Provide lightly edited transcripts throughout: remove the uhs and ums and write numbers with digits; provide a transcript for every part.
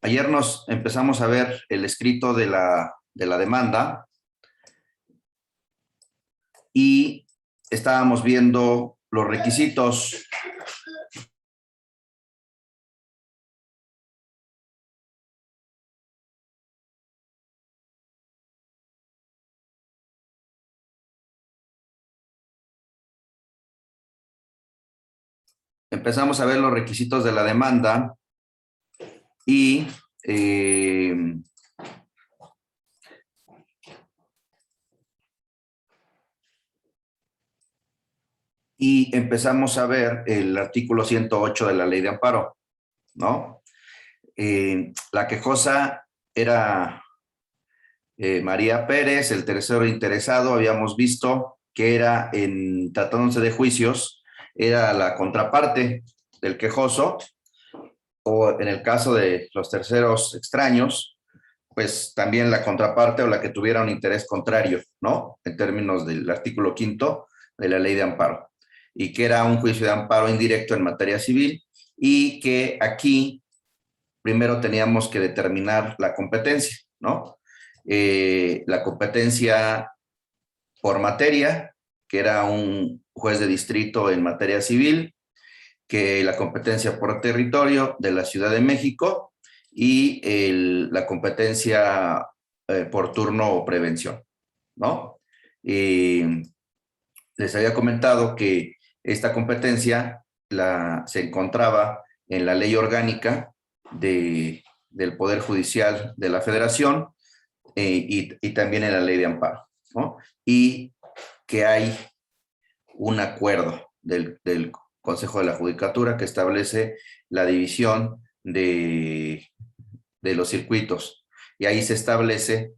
Ayer nos empezamos a ver el escrito de la demanda y estábamos viendo los requisitos. Empezamos a ver los requisitos de la demanda y empezamos a ver el artículo 108 de la Ley de Amparo, ¿no? La quejosa era María Pérez, el tercero interesado. Habíamos visto que era, tratándose de juicios, era la contraparte del quejoso, o en el caso de los terceros extraños, pues también la contraparte o la que tuviera un interés contrario, ¿no? En términos del artículo 5 de la Ley de Amparo, y que era un juicio de amparo indirecto en materia civil, y que aquí primero teníamos que determinar la competencia, ¿no? La competencia por materia, que era un juez de distrito en materia civil, que la competencia por territorio de la Ciudad de México y la competencia por turno o prevención, ¿no? Les había comentado que esta competencia se encontraba en la ley orgánica del Poder Judicial de la Federación y también en la ley de amparo, ¿no? Y que hay un acuerdo del Consejo de la Judicatura que establece la división de los circuitos, y ahí se establece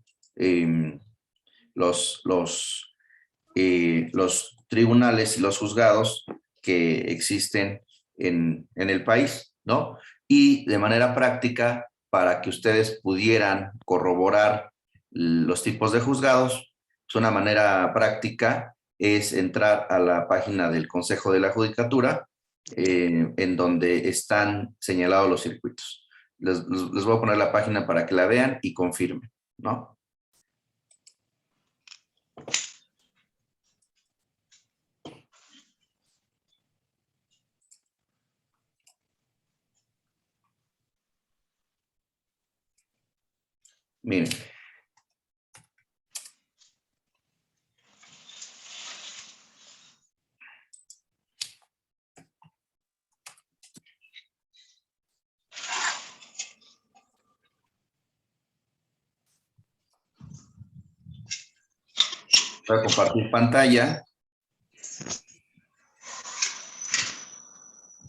los tribunales y los juzgados que existen en el país, ¿no? Y de manera práctica, para que ustedes pudieran corroborar los tipos de juzgados, pues una manera práctica es entrar a la página del Consejo de la Judicatura, en donde están señalados los circuitos. Les voy a poner la página para que la vean y confirmen, ¿no? Miren. Voy a compartir pantalla.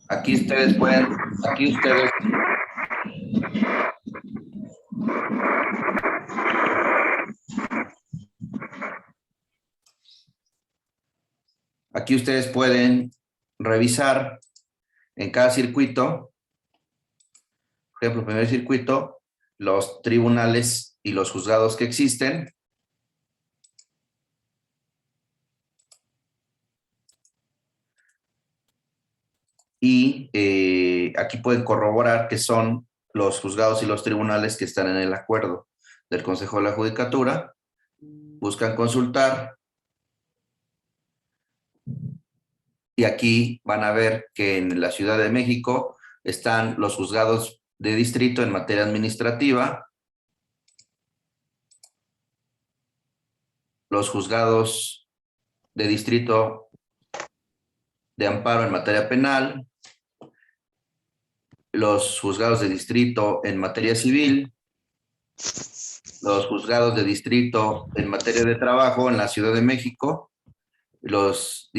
Aquí ustedes pueden, aquí ustedes pueden revisar en cada circuito, por ejemplo, el primer circuito, los tribunales y los juzgados que existen. Y aquí pueden corroborar que son los juzgados y los tribunales que están en el acuerdo del Consejo de la Judicatura. Buscan consultar. Y aquí van a ver que en la Ciudad de México están los juzgados de distrito en materia administrativa, los juzgados de distrito de amparo en materia penal, los juzgados de distrito en materia civil, los juzgados de distrito en materia de trabajo en la Ciudad de México, los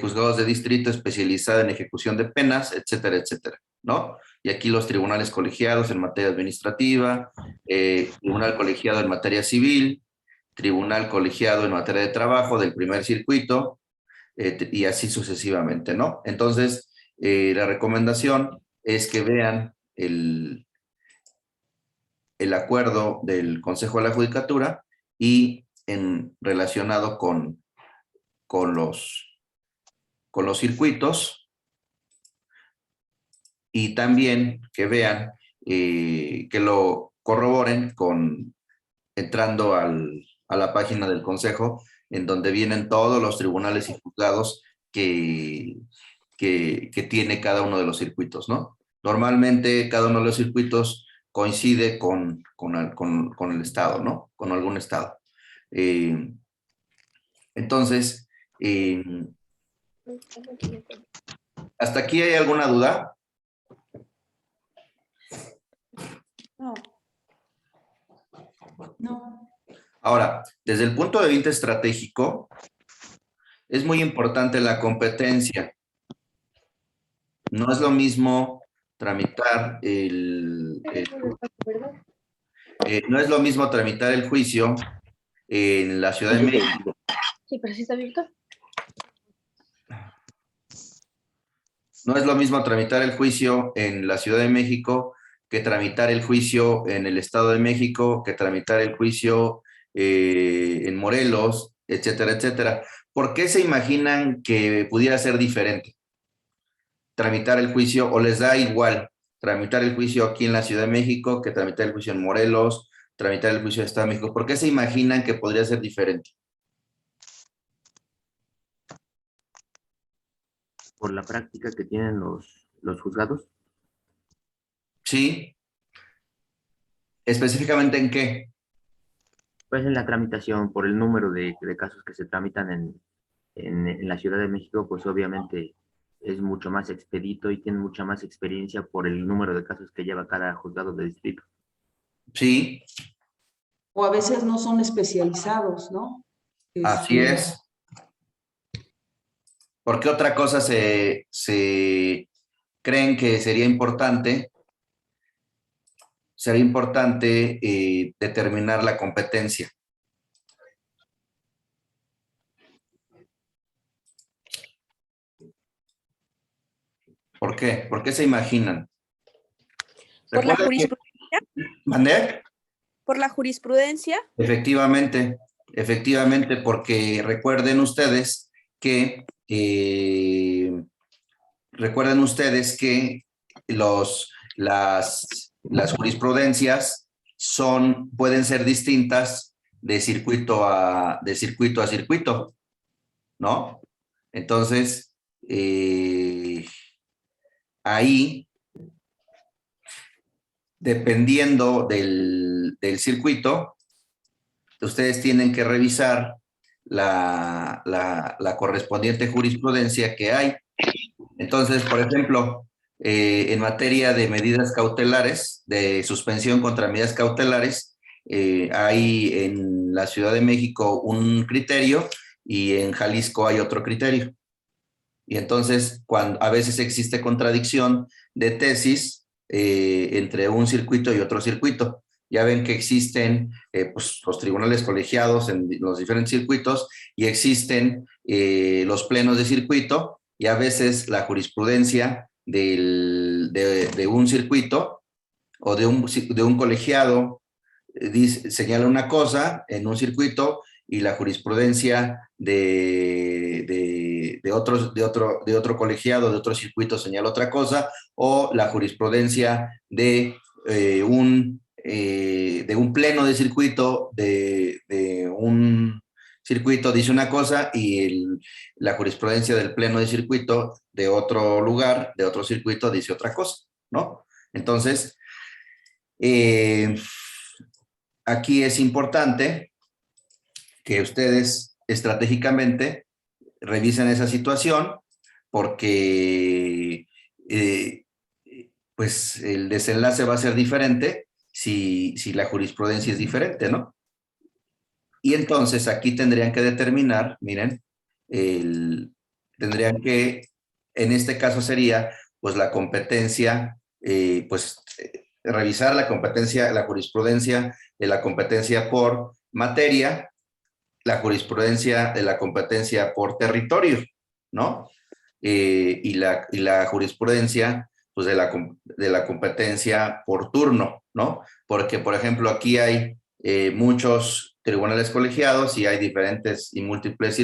juzgados de distrito especializados en ejecución de penas, etcétera, etcétera, ¿no? Y aquí los tribunales colegiados en materia administrativa, tribunal colegiado en materia civil, tribunal colegiado en materia de trabajo del primer circuito, y así sucesivamente, ¿no? Entonces, la recomendación es que vean el acuerdo del Consejo de la Judicatura y relacionado con los circuitos, y también que vean que lo corroboren entrando a la página del Consejo, en donde vienen todos los tribunales y juzgados que tiene cada uno de los circuitos, ¿no? Normalmente cada uno de los circuitos coincide con el estado, ¿no? Con algún estado. Entonces, ¿hasta aquí hay alguna duda? No. No. Ahora, desde el punto de vista estratégico, es muy importante la competencia. No es lo mismo tramitar no es lo mismo tramitar el juicio en la Ciudad de México. Sí, pero sí está abierto. No es lo mismo tramitar el juicio en la Ciudad de México que tramitar el juicio en el Estado de México, que tramitar el juicio en Morelos, etcétera, etcétera. ¿Por qué se imaginan que pudiera ser diferente tramitar el juicio, o les da igual tramitar el juicio aquí en la Ciudad de México que tramitar el juicio en Morelos, tramitar el juicio en el Estado de México? ¿Por qué se imaginan que podría ser diferente? Por la práctica que tienen los juzgados. Sí. ¿Específicamente en qué? Pues en la tramitación, por el número de casos que se tramitan en la Ciudad de México, pues obviamente es mucho más expedito y tiene mucha más experiencia por el número de casos que lleva cada juzgado de distrito. Sí. O a veces no son especializados, ¿no? Así es. ¿Por qué otra cosa se creen que sería importante? Sería importante determinar la competencia. ¿Por qué? ¿Por qué se imaginan? ¿Por la ¿Recuerdan jurisprudencia? ¿Mandé? ¿Por la jurisprudencia? Efectivamente, porque recuerden ustedes que las jurisprudencias pueden ser distintas de circuito a circuito, ¿no? Entonces, ahí, dependiendo del circuito, ustedes tienen que revisar la correspondiente jurisprudencia que hay. Entonces, por ejemplo, en materia de medidas cautelares, de suspensión contra medidas cautelares, hay en la Ciudad de México un criterio y en Jalisco hay otro criterio. Y entonces, cuando a veces existe contradicción de tesis entre un circuito y otro circuito. Ya ven que existen pues, los tribunales colegiados en los diferentes circuitos y existen los plenos de circuito, y a veces la jurisprudencia de un circuito o de un colegiado señala una cosa en un circuito y la jurisprudencia de otro colegiado, de otro circuito señala otra cosa, o la jurisprudencia de un pleno de circuito de un circuito dice una cosa y la jurisprudencia del pleno de circuito de otro lugar, de otro circuito, dice otra cosa, ¿no? Entonces, aquí es importante que ustedes estratégicamente revisen esa situación porque pues el desenlace va a ser diferente si la jurisprudencia es diferente, ¿no? Y entonces aquí tendrían que determinar, miren, tendrían que, en este caso sería, pues la competencia, revisar la competencia, la jurisprudencia de la competencia por materia, la jurisprudencia de la competencia por territorio, ¿no? Y la jurisprudencia, pues de la competencia por turno, ¿no? Porque, por ejemplo, aquí hay muchos tribunales colegiados y hay diferentes y múltiples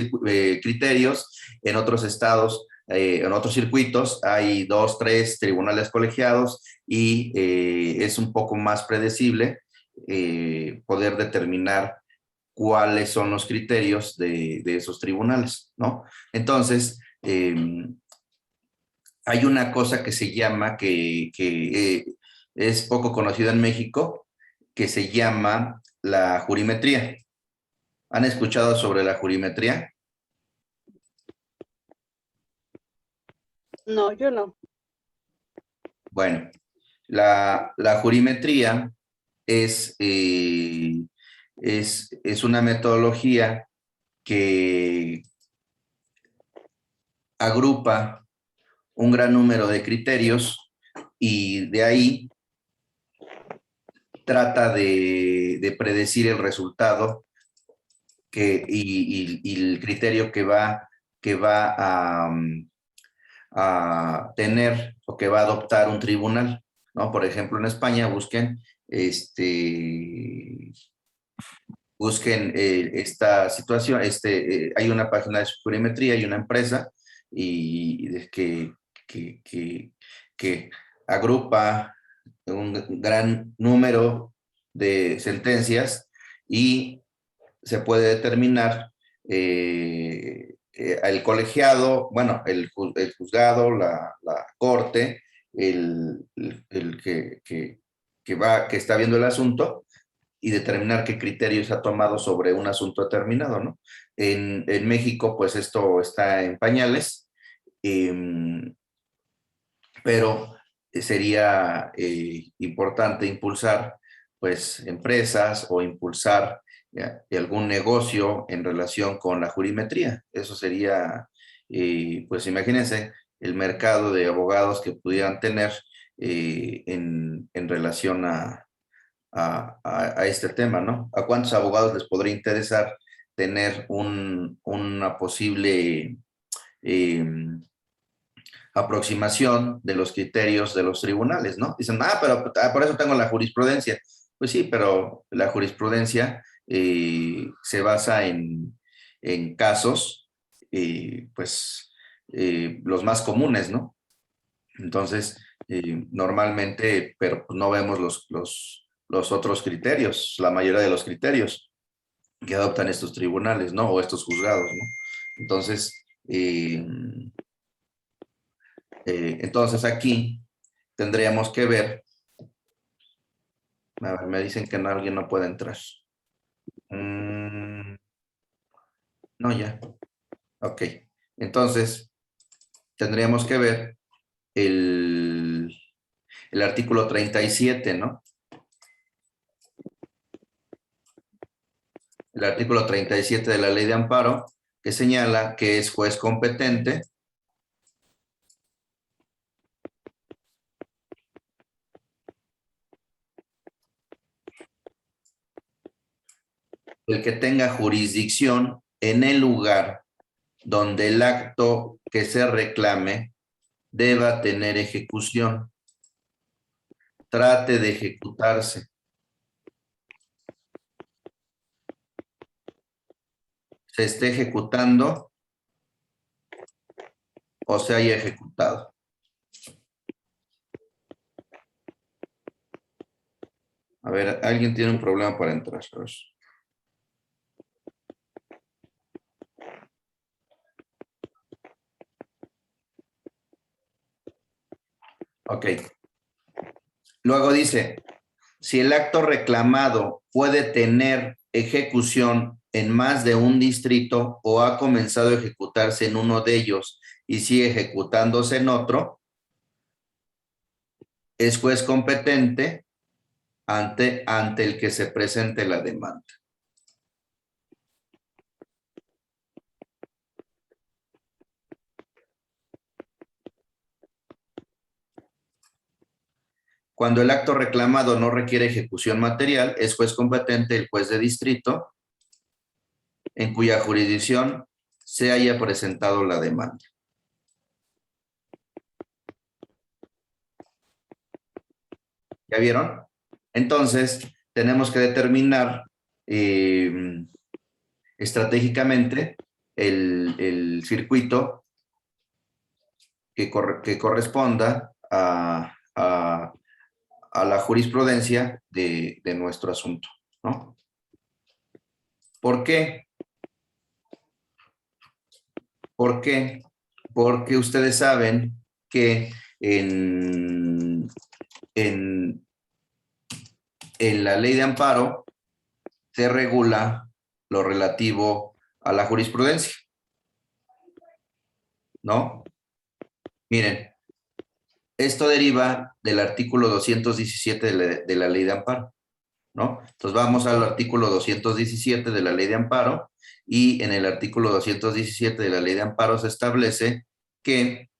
criterios. En otros estados en otros circuitos hay 2, 3 tribunales colegiados y es un poco más predecible poder determinar cuáles son los criterios de esos tribunales, ¿no? Entonces, hay una cosa que se llama, que es poco conocida en México, que se llama la jurimetría. ¿Han escuchado sobre la jurimetría? No, yo no. Bueno, la jurimetría es una metodología que agrupa un gran número de criterios y de ahí trata de predecir el resultado y el criterio que va a tener o que va a adoptar un tribunal, ¿no? Por ejemplo, en España busquen esta situación, hay una página de jurimetría y una empresa que agrupa un gran número de sentencias y se puede determinar el colegiado, bueno, el juzgado, la corte, el que está viendo el asunto y determinar qué criterios ha tomado sobre un asunto determinado, ¿no? En México, pues esto está en pañales, pero sería importante impulsar, pues, empresas o impulsar algún negocio en relación con la jurimetría. Eso sería, pues, imagínense el mercado de abogados que pudieran tener en relación a este tema, ¿no? ¿A cuántos abogados les podría interesar tener una posible aproximación de los criterios de los tribunales, ¿no? Dicen, pero por eso tengo la jurisprudencia. Pues sí, pero la jurisprudencia se basa en casos, pues, los más comunes, ¿no? Entonces, normalmente, pero no vemos los otros criterios, la mayoría de los criterios que adoptan estos tribunales, ¿no? O estos juzgados, ¿no? Entonces, aquí tendríamos que ver, a ver, me dicen que alguien no puede entrar. No, ya. Ok. Entonces, tendríamos que ver el artículo 37, ¿no? El artículo 37 de la Ley de Amparo, que señala que es juez competente el que tenga jurisdicción en el lugar donde el acto que se reclame deba tener ejecución, trate de ejecutarse, se esté ejecutando o se haya ejecutado. A ver, alguien tiene un problema para entrar. Ok. Luego dice, si el acto reclamado puede tener ejecución en más de un distrito o ha comenzado a ejecutarse en uno de ellos y sigue ejecutándose en otro, es juez competente ante el que se presente la demanda. Cuando el acto reclamado no requiere ejecución material, es juez competente el juez de distrito en cuya jurisdicción se haya presentado la demanda. ¿Ya vieron? Entonces, tenemos que determinar estratégicamente el circuito que corresponda a la jurisprudencia de nuestro asunto, ¿no? ¿Por qué? ¿Por qué? Porque ustedes saben que en la ley de amparo se regula lo relativo a la jurisprudencia, ¿no? Miren, esto deriva del artículo 217 de la ley de amparo, ¿no? Entonces vamos al artículo 217 de la ley de amparo y en el artículo 217 de la ley de amparo se establece que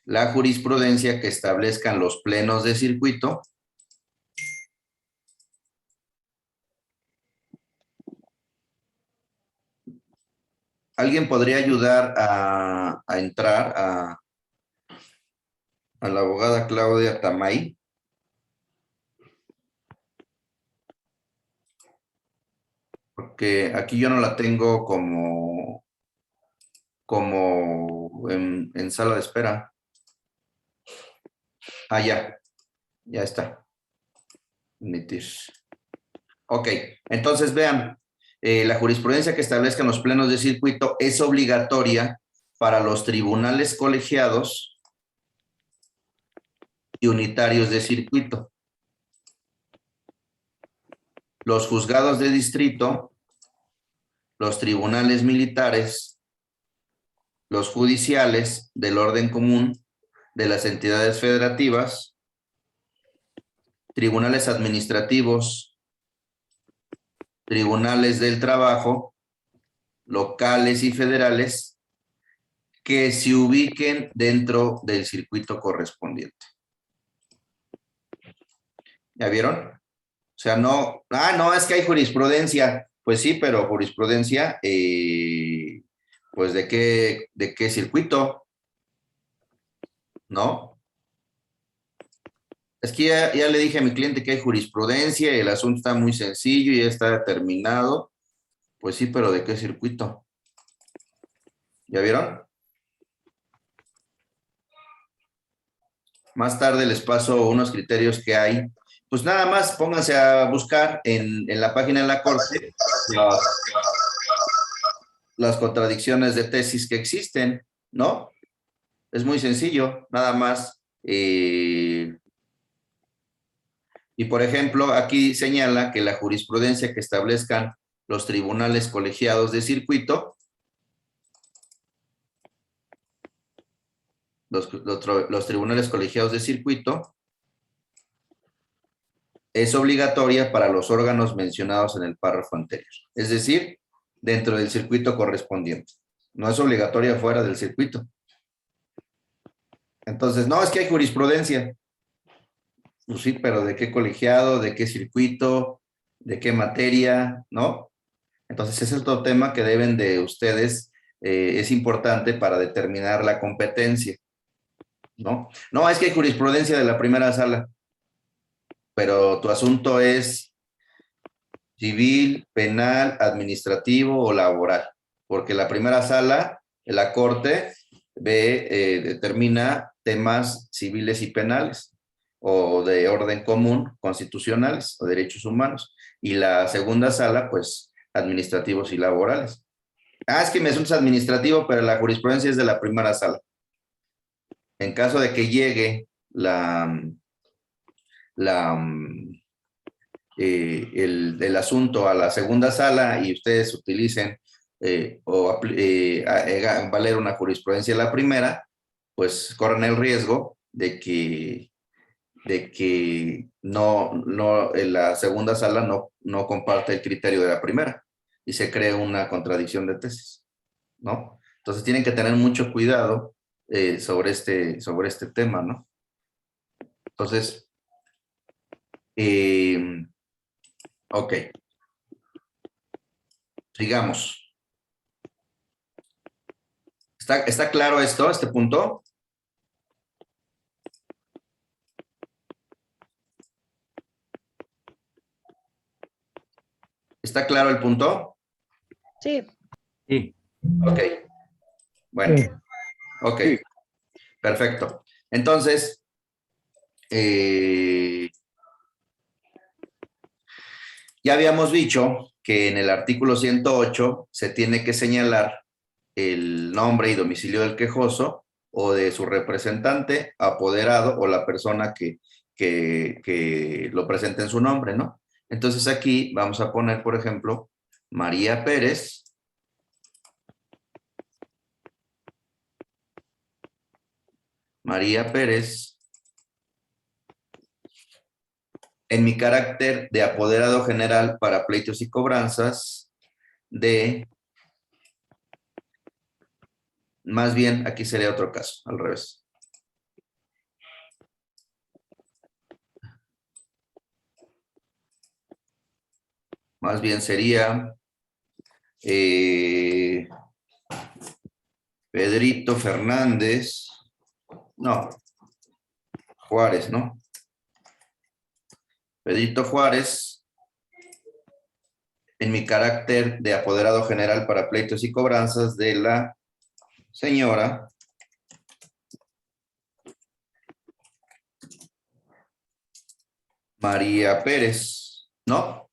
la jurisprudencia que establezcan los plenos de circuito ¿alguien podría ayudar a entrar a la abogada Claudia Tamay? Porque aquí yo no la tengo como en sala de espera. Ah, ya está. Admitir. Ok, entonces vean, la jurisprudencia que establezcan los plenos de circuito es obligatoria para los tribunales colegiados y unitarios de circuito, los juzgados de distrito, los tribunales militares, los judiciales del orden común de las entidades federativas, tribunales administrativos, tribunales del trabajo, locales y federales, que se ubiquen dentro del circuito correspondiente. ¿Ya vieron? O sea, no, no, es que hay jurisprudencia. Pues sí, pero jurisprudencia, pues ¿de qué circuito? ¿No? Es que ya le dije a mi cliente que hay jurisprudencia y el asunto está muy sencillo y ya está determinado. Pues sí, pero ¿de qué circuito? ¿Ya vieron? Más tarde les paso unos criterios que hay. Pues nada más pónganse a buscar en la página de la Corte las contradicciones de tesis que existen, ¿no? Es muy sencillo, nada más. Y por ejemplo, aquí señala que la jurisprudencia que establezcan los tribunales colegiados de circuito, los tribunales colegiados de circuito, es obligatoria para los órganos mencionados en el párrafo anterior. Es decir, dentro del circuito correspondiente. No es obligatoria fuera del circuito. Entonces, no, es que hay jurisprudencia. Pues sí, pero ¿de qué colegiado? ¿De qué circuito? ¿De qué materia? ¿No? Entonces, ese es otro tema que deben de ustedes, es importante para determinar la competencia. ¿No? No, es que hay jurisprudencia de la primera sala, pero tu asunto es civil, penal, administrativo o laboral, porque la primera sala, la Corte, determina temas civiles y penales, o de orden común, constitucionales, o derechos humanos, y la segunda sala, pues, administrativos y laborales. Ah, es que mi asunto es administrativo, pero la jurisprudencia es de la primera sala. En caso de que llegue el asunto a la segunda sala y ustedes utilicen valer una jurisprudencia en la primera, pues corren el riesgo de que en la segunda sala no comparte el criterio de la primera y se cree una contradicción de tesis, ¿no? Entonces tienen que tener mucho cuidado sobre este tema, ¿no? Entonces, ok. Sigamos. ¿Está claro este punto? ¿Está claro el punto? Sí. Sí. Ok. Bueno, Sí. ok. Sí. Perfecto. Entonces, ya habíamos dicho que en el artículo 108 se tiene que señalar el nombre y domicilio del quejoso o de su representante, apoderado o la persona que lo presente en su nombre, ¿no? Entonces aquí vamos a poner, por ejemplo, María Pérez. María Pérez, en mi carácter de apoderado general para pleitos y cobranzas de, más bien aquí sería otro caso, al revés. Más bien sería Pedrito Fernández, no, Juárez, ¿no? Pedrito Juárez, en mi carácter de apoderado general para pleitos y cobranzas de la señora María Pérez, ¿no?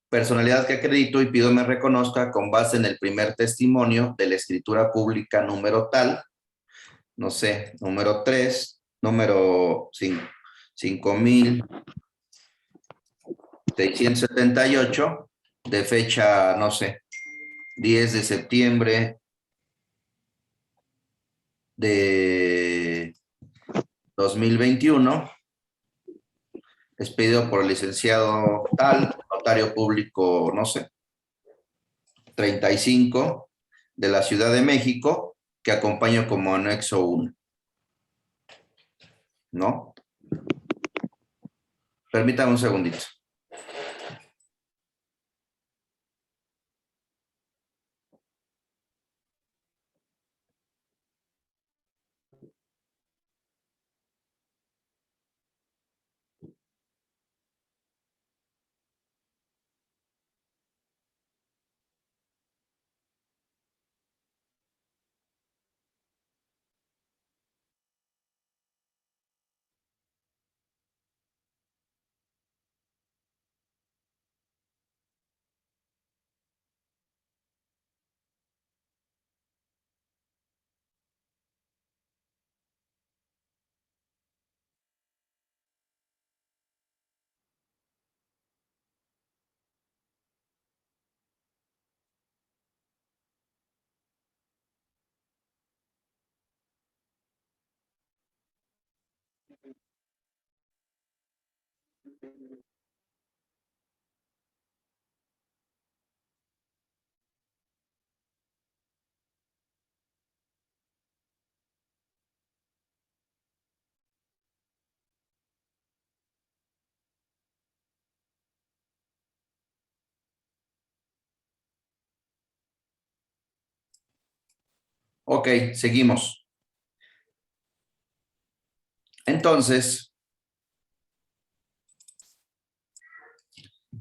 Personalidad que acredito y pido me reconozca con base en el primer testimonio de la escritura pública número tal, no sé, número 3, número 5,678, de fecha, no sé, 10 de septiembre de 2021, expedido por el licenciado tal, notario público, no sé, 35 de la Ciudad de México, que acompaño como anexo 1. ¿No? Permítame un segundito. Ok, seguimos. Entonces,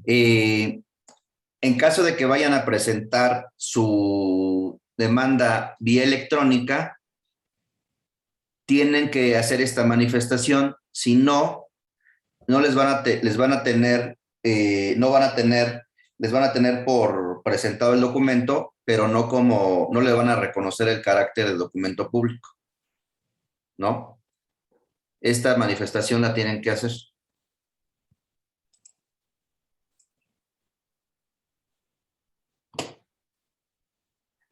en caso de que vayan a presentar su demanda vía electrónica, tienen que hacer esta manifestación. Si no, no les van a tener, les van a tener por presentado el documento, pero no le van a reconocer el carácter del documento público, ¿no? Esta manifestación la tienen que hacer.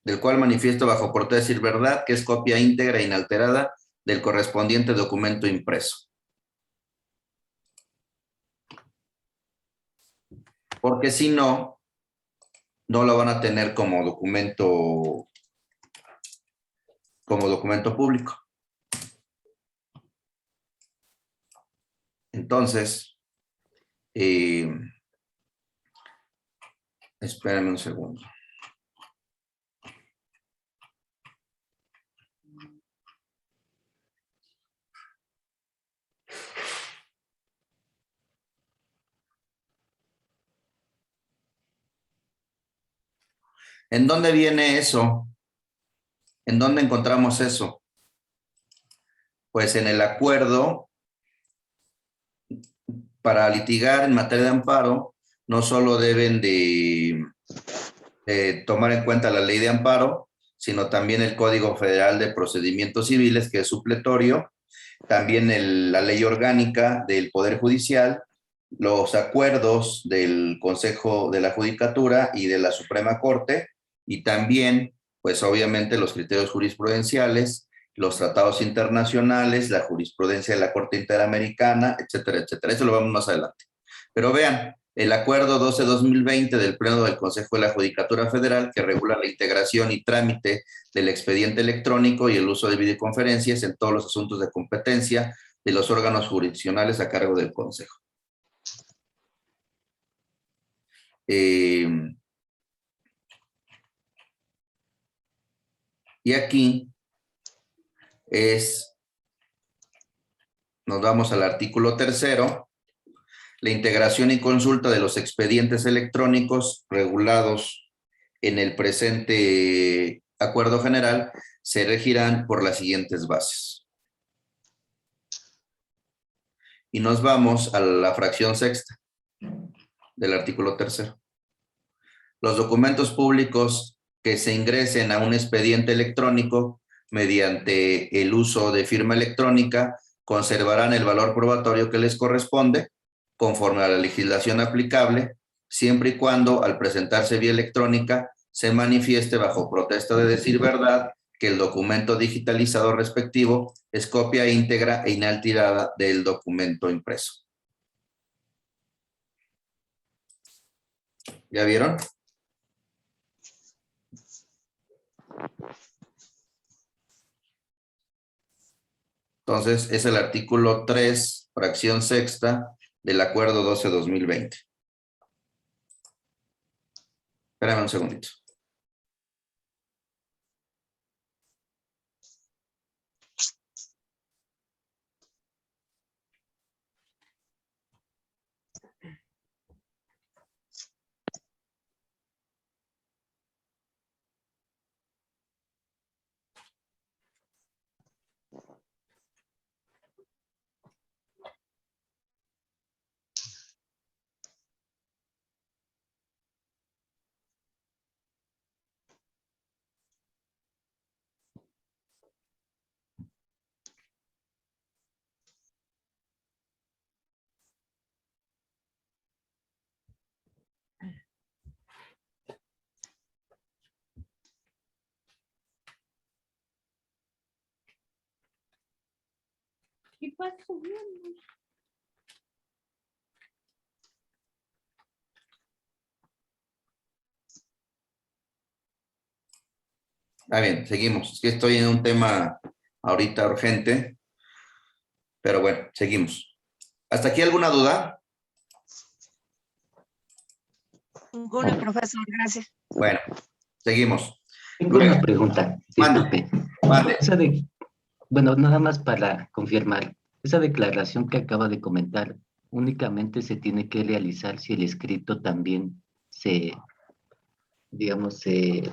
Del cual manifiesto bajo por decir verdad que es copia íntegra e inalterada del correspondiente documento impreso. Porque si no, no lo van a tener como documento público. Entonces, espérame un segundo. ¿En dónde viene eso? ¿En dónde encontramos eso? pues en el acuerdo para litigar en materia de amparo, no solo deben de tomar en cuenta la ley de amparo, sino también el Código Federal de Procedimientos Civiles, que es supletorio, también la ley orgánica del Poder Judicial, los acuerdos del Consejo de la Judicatura y de la Suprema Corte, y también, pues obviamente, los criterios jurisprudenciales, los tratados internacionales, la jurisprudencia de la Corte Interamericana, etcétera, etcétera. Eso lo vemos más adelante. Pero vean, el Acuerdo 12-2020 del Pleno del Consejo de la Judicatura Federal, que regula la integración y trámite del expediente electrónico y el uso de videoconferencias en todos los asuntos de competencia de los órganos jurisdiccionales a cargo del Consejo. Y aquí nos vamos al artículo 3º, la integración y consulta de los expedientes electrónicos regulados en el presente acuerdo general se regirán por las siguientes bases. Y nos vamos a la fracción sexta del artículo 3º. Los documentos públicos que se ingresen a un expediente electrónico mediante el uso de firma electrónica conservarán el valor probatorio que les corresponde conforme a la legislación aplicable, siempre y cuando al presentarse vía electrónica se manifieste bajo protesta de decir verdad que el documento digitalizado respectivo es copia íntegra e inalterada del documento impreso. ¿Ya vieron? Entonces, es el artículo 3, fracción sexta, del Acuerdo 12-2020. Espérame un segundito. ¿Qué pasó? Bien, seguimos. Es que estoy en un tema ahorita urgente, pero bueno, seguimos. ¿Hasta aquí alguna duda? Ninguna, profesor, gracias. Bueno, seguimos. Tengo una pregunta, Mande, disculpe. mande. Bueno, nada más para confirmar, esa declaración que acaba de comentar únicamente se tiene que realizar si el escrito también digamos, se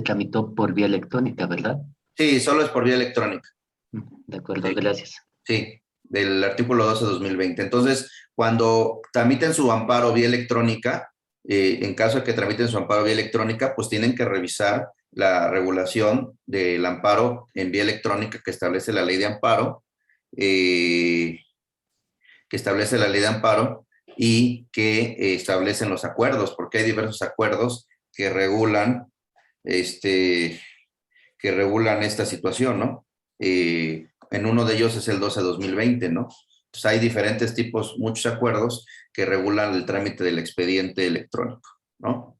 tramitó por vía electrónica, ¿verdad? Sí, solo es por vía electrónica. De acuerdo, Sí. gracias. Sí, del artículo 12-2020. Entonces, cuando tramiten su amparo vía electrónica, en caso de que tramiten su amparo vía electrónica, pues tienen que revisar la regulación del amparo en vía electrónica que establece la ley de amparo, y que establecen los acuerdos, porque hay diversos acuerdos que regulan, esta situación, ¿no? En uno de ellos es el 12-2020, ¿no? Entonces hay diferentes tipos, muchos acuerdos que regulan el trámite del expediente electrónico, ¿no?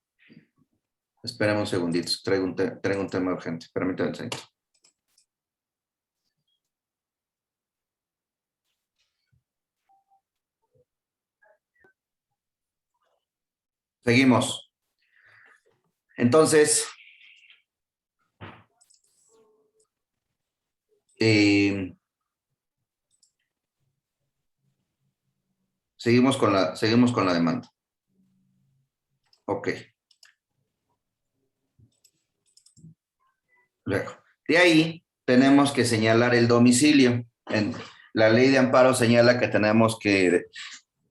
Espérame un segundito, traigo un tema urgente, permítanme un segundito. Seguimos. Entonces, seguimos con la demanda. Ok. Luego, de ahí tenemos que señalar el domicilio. la ley de amparo señala que tenemos que,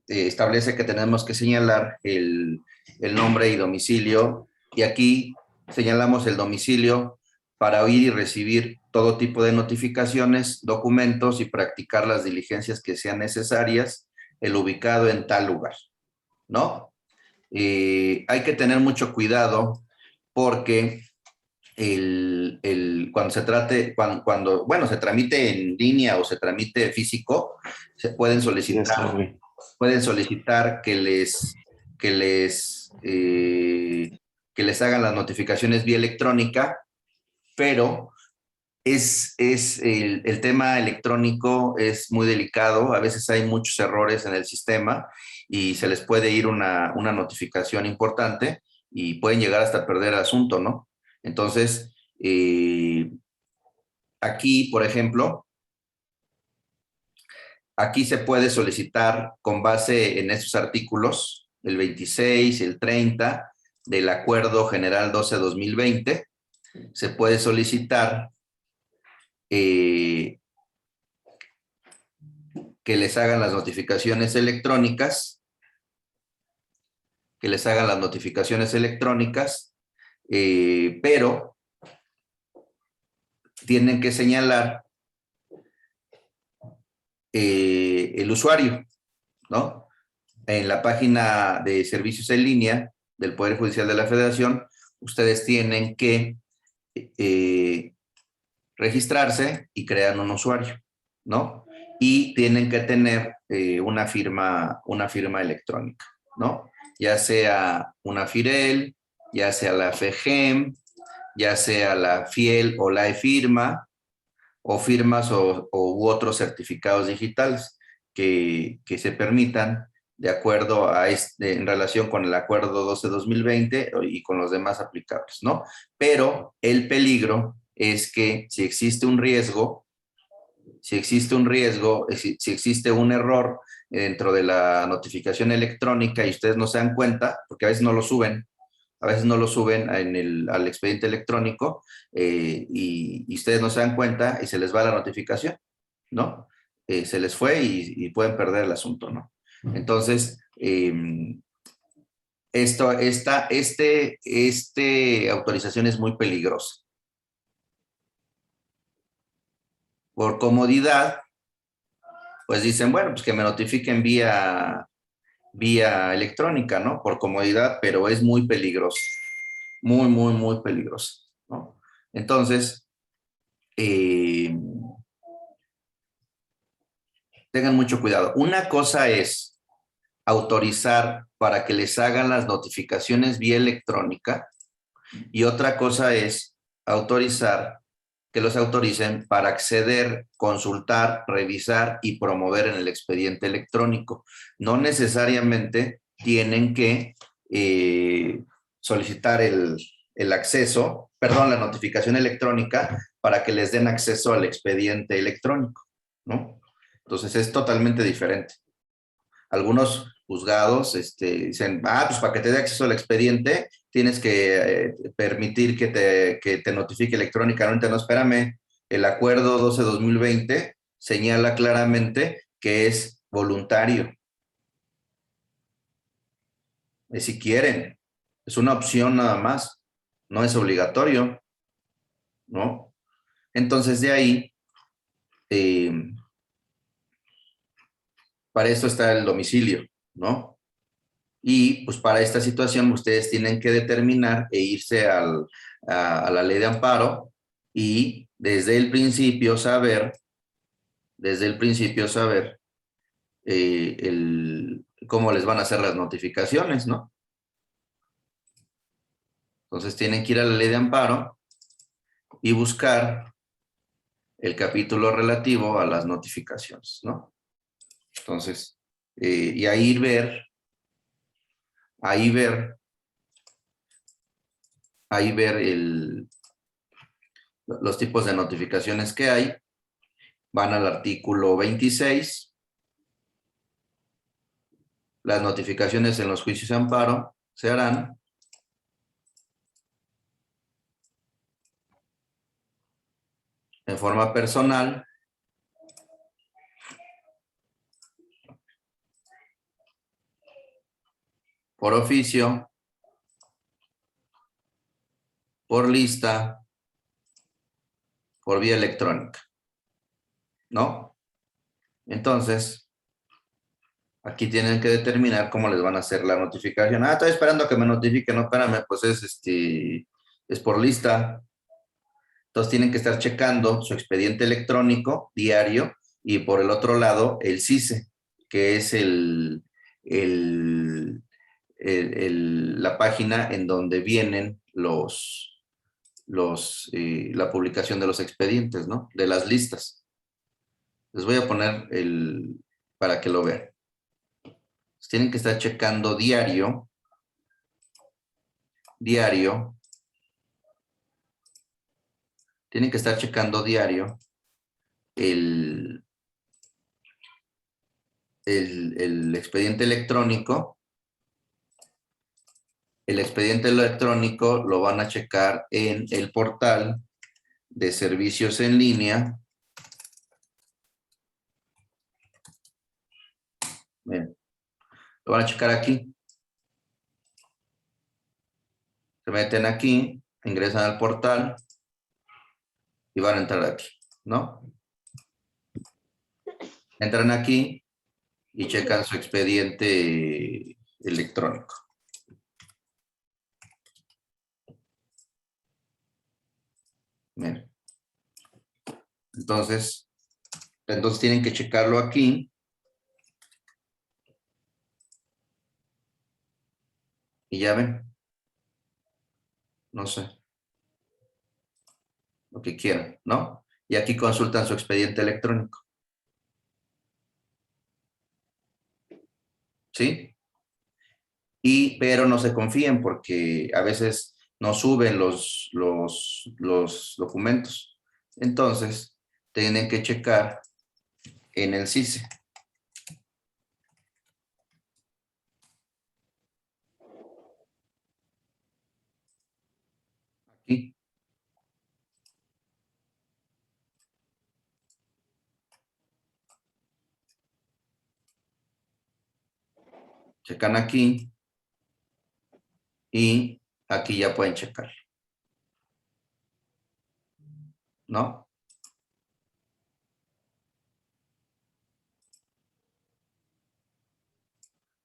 establece que tenemos que señalar el nombre y domicilio, y aquí señalamos el domicilio para oír y recibir todo tipo de notificaciones, documentos y practicar las diligencias que sean necesarias, el ubicado en tal lugar, ¿no? Hay que tener mucho cuidado porque cuando se trate, bueno, se tramite en línea o se tramite físico, se pueden solicitar que les hagan las notificaciones vía electrónica, pero el tema electrónico es muy delicado, a veces hay muchos errores en el sistema y se les puede ir una notificación importante y pueden llegar hasta perder el asunto, ¿no? Entonces, aquí, por ejemplo, aquí se puede solicitar con base en estos artículos, el 26, el 30 del Acuerdo General 12-2020, se puede solicitar que les hagan las notificaciones electrónicas, pero tienen que señalar el usuario, ¿no? En la página de servicios en línea del Poder Judicial de la Federación, ustedes tienen que registrarse y crear un usuario, ¿no? Y tienen que tener una firma electrónica, ¿no? Ya sea una FIREL, ya sea la FEGEM, ya sea la FIEL o la eFirma, o firmas u otros certificados digitales que se permitan de acuerdo a en relación con el Acuerdo 12-2020 y con los demás aplicables, ¿no? Pero el peligro es que si existe un riesgo, si existe un error dentro de la notificación electrónica y ustedes no se dan cuenta, porque a veces no lo suben al expediente electrónico y ustedes no se dan cuenta y se les va la notificación, ¿no? Se les fue y pueden perder el asunto, ¿no? Entonces, autorización es muy peligrosa. Por comodidad, pues dicen, bueno, pues que me notifiquen vía electrónica, ¿no? Por comodidad, pero es muy peligroso. Muy, muy, muy peligroso, ¿no? Entonces, tengan mucho cuidado. Una cosa es autorizar para que les hagan las notificaciones vía electrónica y otra cosa es autorizar que los autoricen para acceder, consultar, revisar y promover en el expediente electrónico. No necesariamente tienen que solicitar la notificación electrónica para que les den acceso al expediente electrónico, ¿no? Entonces es totalmente diferente. Algunos juzgados dicen, pues para que te dé acceso al expediente tienes que permitir que te notifique electrónicamente. No, espérame, el Acuerdo 12-2020 señala claramente que es voluntario. Es si quieren, es una opción nada más, no es obligatorio, ¿no? Entonces de ahí, para esto está el domicilio, ¿no? Y pues para esta situación ustedes tienen que determinar e irse a la ley de amparo y desde el principio saber cómo les van a hacer las notificaciones, ¿no? Entonces tienen que ir a la ley de amparo y buscar el capítulo relativo a las notificaciones, ¿no? Entonces, y ahí ver los tipos de notificaciones que hay. Van al artículo 26. Las notificaciones en los juicios de amparo se harán en forma personal por oficio, por lista, por vía electrónica, ¿no? Entonces, aquí tienen que determinar cómo les van a hacer la notificación. Ah, estoy esperando a que me notifiquen. No, espérame, pues es por lista. Entonces tienen que estar checando su expediente electrónico diario y por el otro lado el CICE, que es la página en donde vienen la publicación de los expedientes, ¿no? De las listas. Les voy a poner para que lo vean. Tienen que estar checando diario, tienen que estar checando diario el expediente electrónico. El expediente electrónico lo van a checar en el portal de servicios en línea. Bien, lo van a checar aquí. Se meten aquí, ingresan al portal y van a entrar aquí, ¿no? Entran aquí y checan su expediente electrónico. Bien. Entonces tienen que checarlo aquí. Y ya ven. No sé. Lo que quieran, ¿no? Y aquí consultan su expediente electrónico. ¿Sí? Pero no se confíen porque a veces no suben los documentos. Entonces, tienen que checar en el CICE. Aquí. Checan aquí. Y aquí ya pueden checar. ¿No?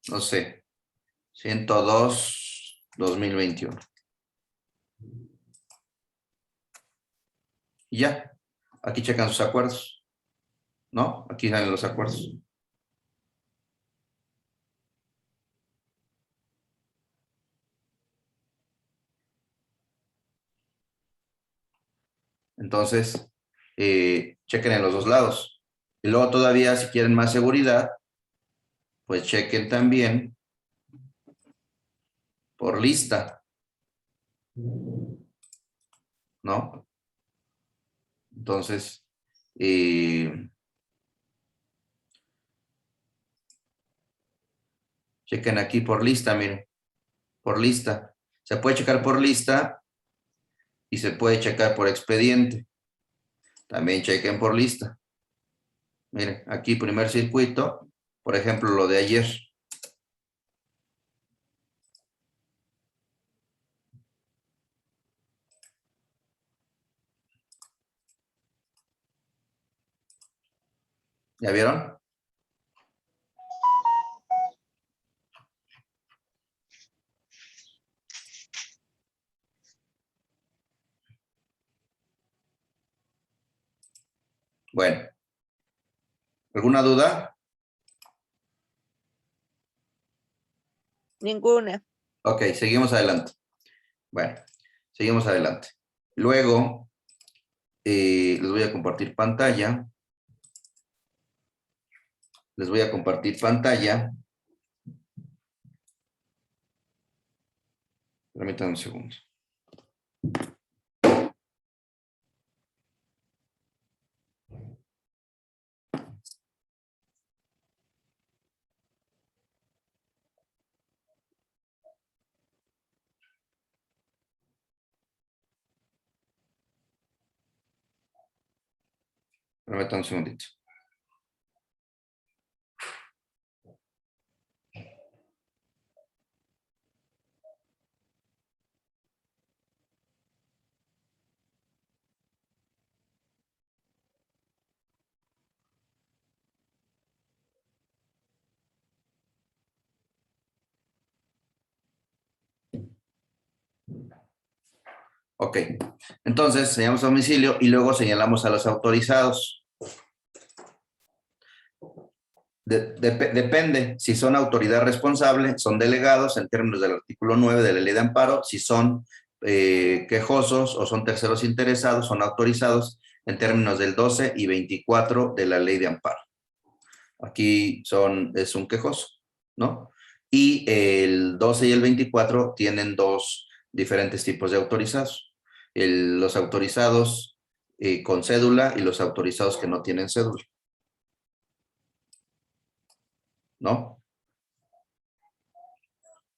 No sé. 102/2021. Y ya. Aquí checan sus acuerdos. ¿No? Aquí salen los acuerdos. Entonces, chequen en los dos lados. Y luego todavía, si quieren más seguridad, pues chequen también por lista. ¿No? Entonces, chequen aquí por lista, miren. Por lista. Se puede checar por lista y se puede checar por expediente. También chequen por lista. Miren, aquí primer circuito, por ejemplo, lo de ayer. ¿Ya vieron? Bueno. ¿Alguna duda? Ninguna. Ok, seguimos adelante. Bueno, seguimos adelante. Luego, les voy a compartir pantalla. Les voy a compartir pantalla. Permítanme un segundo. Permítanme un segundito. Ok, entonces señalamos a domicilio y luego señalamos a los autorizados. Depende, si son autoridad responsable, son delegados en términos del artículo 9 de la ley de amparo, si son quejosos o son terceros interesados, son autorizados en términos del 12 y 24 de la ley de amparo. Aquí es un quejoso, ¿no? Y el 12 y el 24 tienen dos diferentes tipos de autorizados. Los autorizados con cédula y los autorizados que no tienen cédula, ¿no?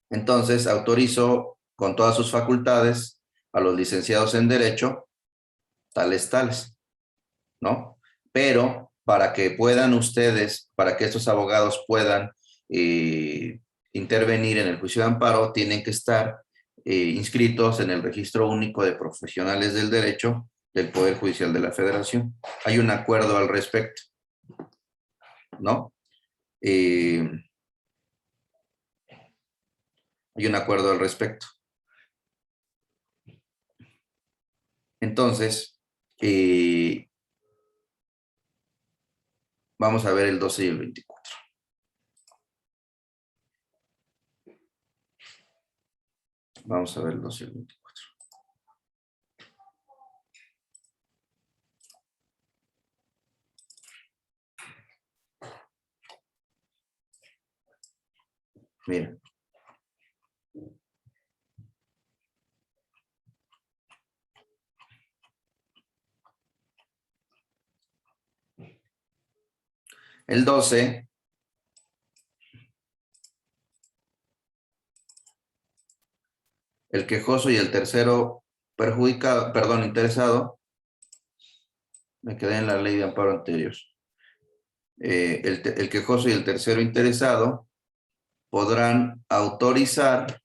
Entonces, autorizo con todas sus facultades a los licenciados en Derecho, tales, ¿no? Pero para que puedan ustedes, para que estos abogados puedan intervenir en el juicio de amparo, tienen que estar inscritos en el Registro Único de Profesionales del Derecho del Poder Judicial de la Federación. Hay un acuerdo al respecto, ¿no? Hay un acuerdo al respecto. Entonces, vamos a ver el 12 y el 24. Vamos a ver el 12 y el 24. Miren. El 12 el quejoso y el tercero perjudicado, perdón, interesado, me quedé en la ley de amparo anterior. El quejoso y el tercero interesado podrán autorizar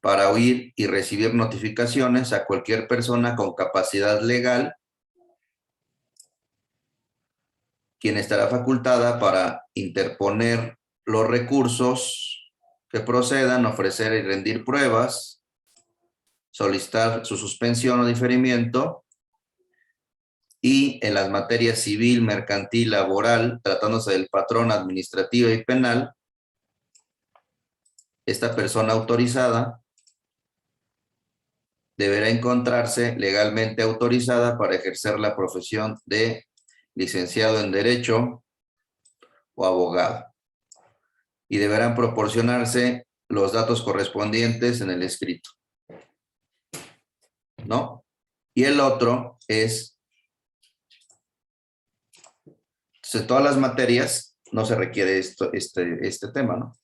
para oír y recibir notificaciones a cualquier persona con capacidad legal, quien estará facultada para interponer los recursos que procedan, ofrecer y rendir pruebas, solicitar su suspensión o diferimiento, y en las materias civil, mercantil, laboral, tratándose del patrón, administrativa y penal, esta persona autorizada deberá encontrarse legalmente autorizada para ejercer la profesión de licenciado en Derecho o abogado, y deberán proporcionarse los datos correspondientes en el escrito, ¿no? Y el otro es, de todas las materias no se requiere este tema, ¿no?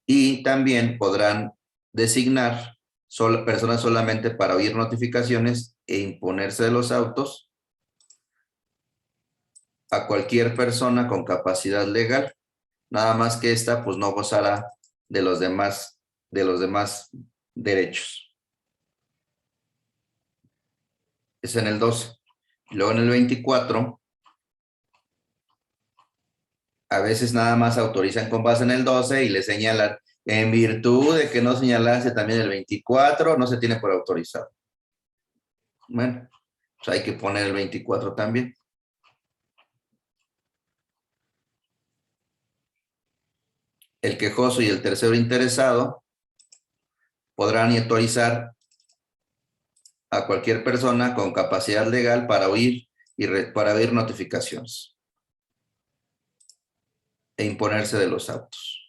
Y también podrán designar personas solamente para oír notificaciones e imponerse de los autos a cualquier persona con capacidad legal, nada más que esta pues no gozará de los demás derechos. Es en el 12. Luego en el 24, a veces nada más autorizan con base en el 12 y le señalan, en virtud de que no señalase también el 24, no se tiene por autorizado. Bueno, pues hay que poner el 24 también. El quejoso y el tercero interesado podrán autorizar a cualquier persona con capacidad legal para oír para oír notificaciones e imponerse de los autos.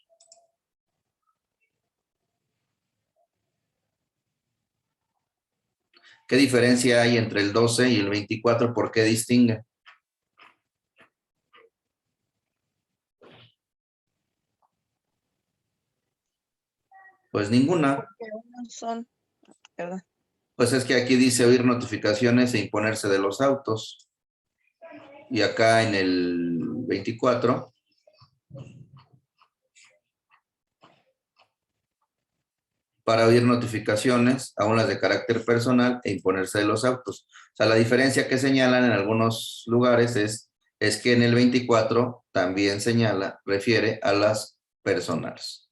¿Qué diferencia hay entre el 12 y el 24? ¿Por qué distinguen? Pues ninguna. Porque unos son, ¿verdad? Pues es que aquí dice oír notificaciones e imponerse de los autos. Y acá en el 24, para oír notificaciones, aún las de carácter personal, e imponerse de los autos. O sea, la diferencia que señalan en algunos lugares es que en el 24 también refiere a las personales.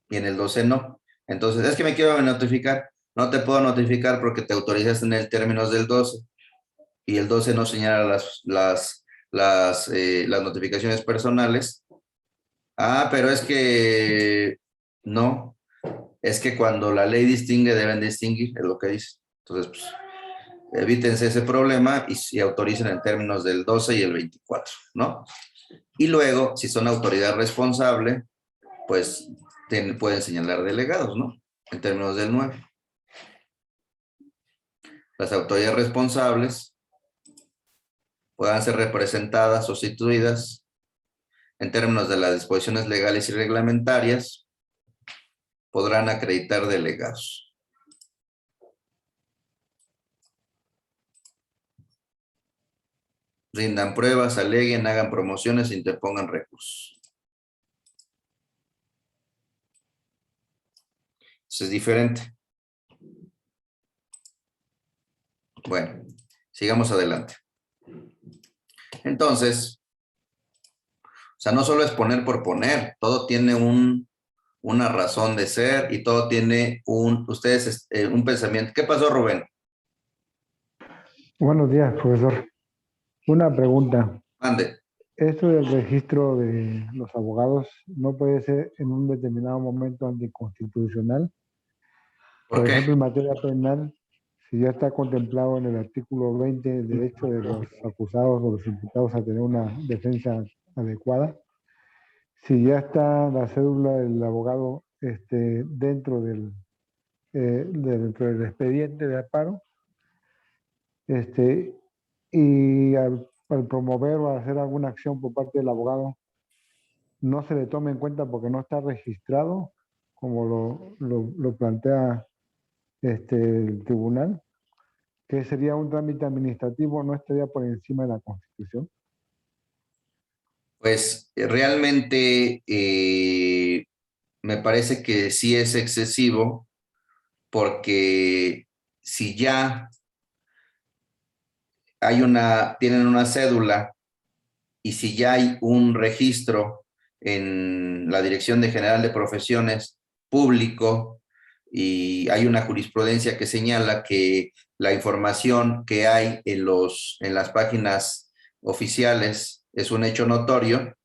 Y en el 12 no. Entonces, es que me quiero notificar. No te puedo notificar porque te autorizaste en el términos del 12. Y el 12 no señala las notificaciones personales. Ah, pero es que no. Es que cuando la ley distingue, deben distinguir, es lo que dice. Entonces, pues, evítense ese problema y autoricen en términos del 12 y el 24, ¿no? Y luego, si son autoridad responsable, pues pueden señalar delegados, ¿no? En términos del 9. Las autoridades responsables puedan ser representadas o sustituidas en términos de las disposiciones legales y reglamentarias, podrán acreditar delegados. Rindan pruebas, aleguen, hagan promociones, interpongan recursos. Eso es diferente. Bueno, sigamos adelante. Entonces, o sea, no solo es poner por poner, todo tiene una razón de ser y todo tiene un pensamiento. ¿Qué pasó, Rubén? Buenos días, profesor. Una pregunta. Mande. Esto del registro de los abogados no puede ser en un determinado momento anticonstitucional. ¿Por qué? Ejemplo, en materia penal, si ya está contemplado en el artículo 20 el derecho de los acusados o los imputados a tener una defensa adecuada, si ya está la cédula del abogado dentro del expediente de amparo, y al promover o hacer alguna acción por parte del abogado, no se le tome en cuenta porque no está registrado, como lo plantea el tribunal, que sería un trámite administrativo, no estaría por encima de la Constitución. Pues realmente me parece que sí es excesivo, porque si ya tienen una cédula y si ya hay un registro en la Dirección General de Profesiones público y hay una jurisprudencia que señala que la información que hay en las páginas oficiales es un hecho notorio,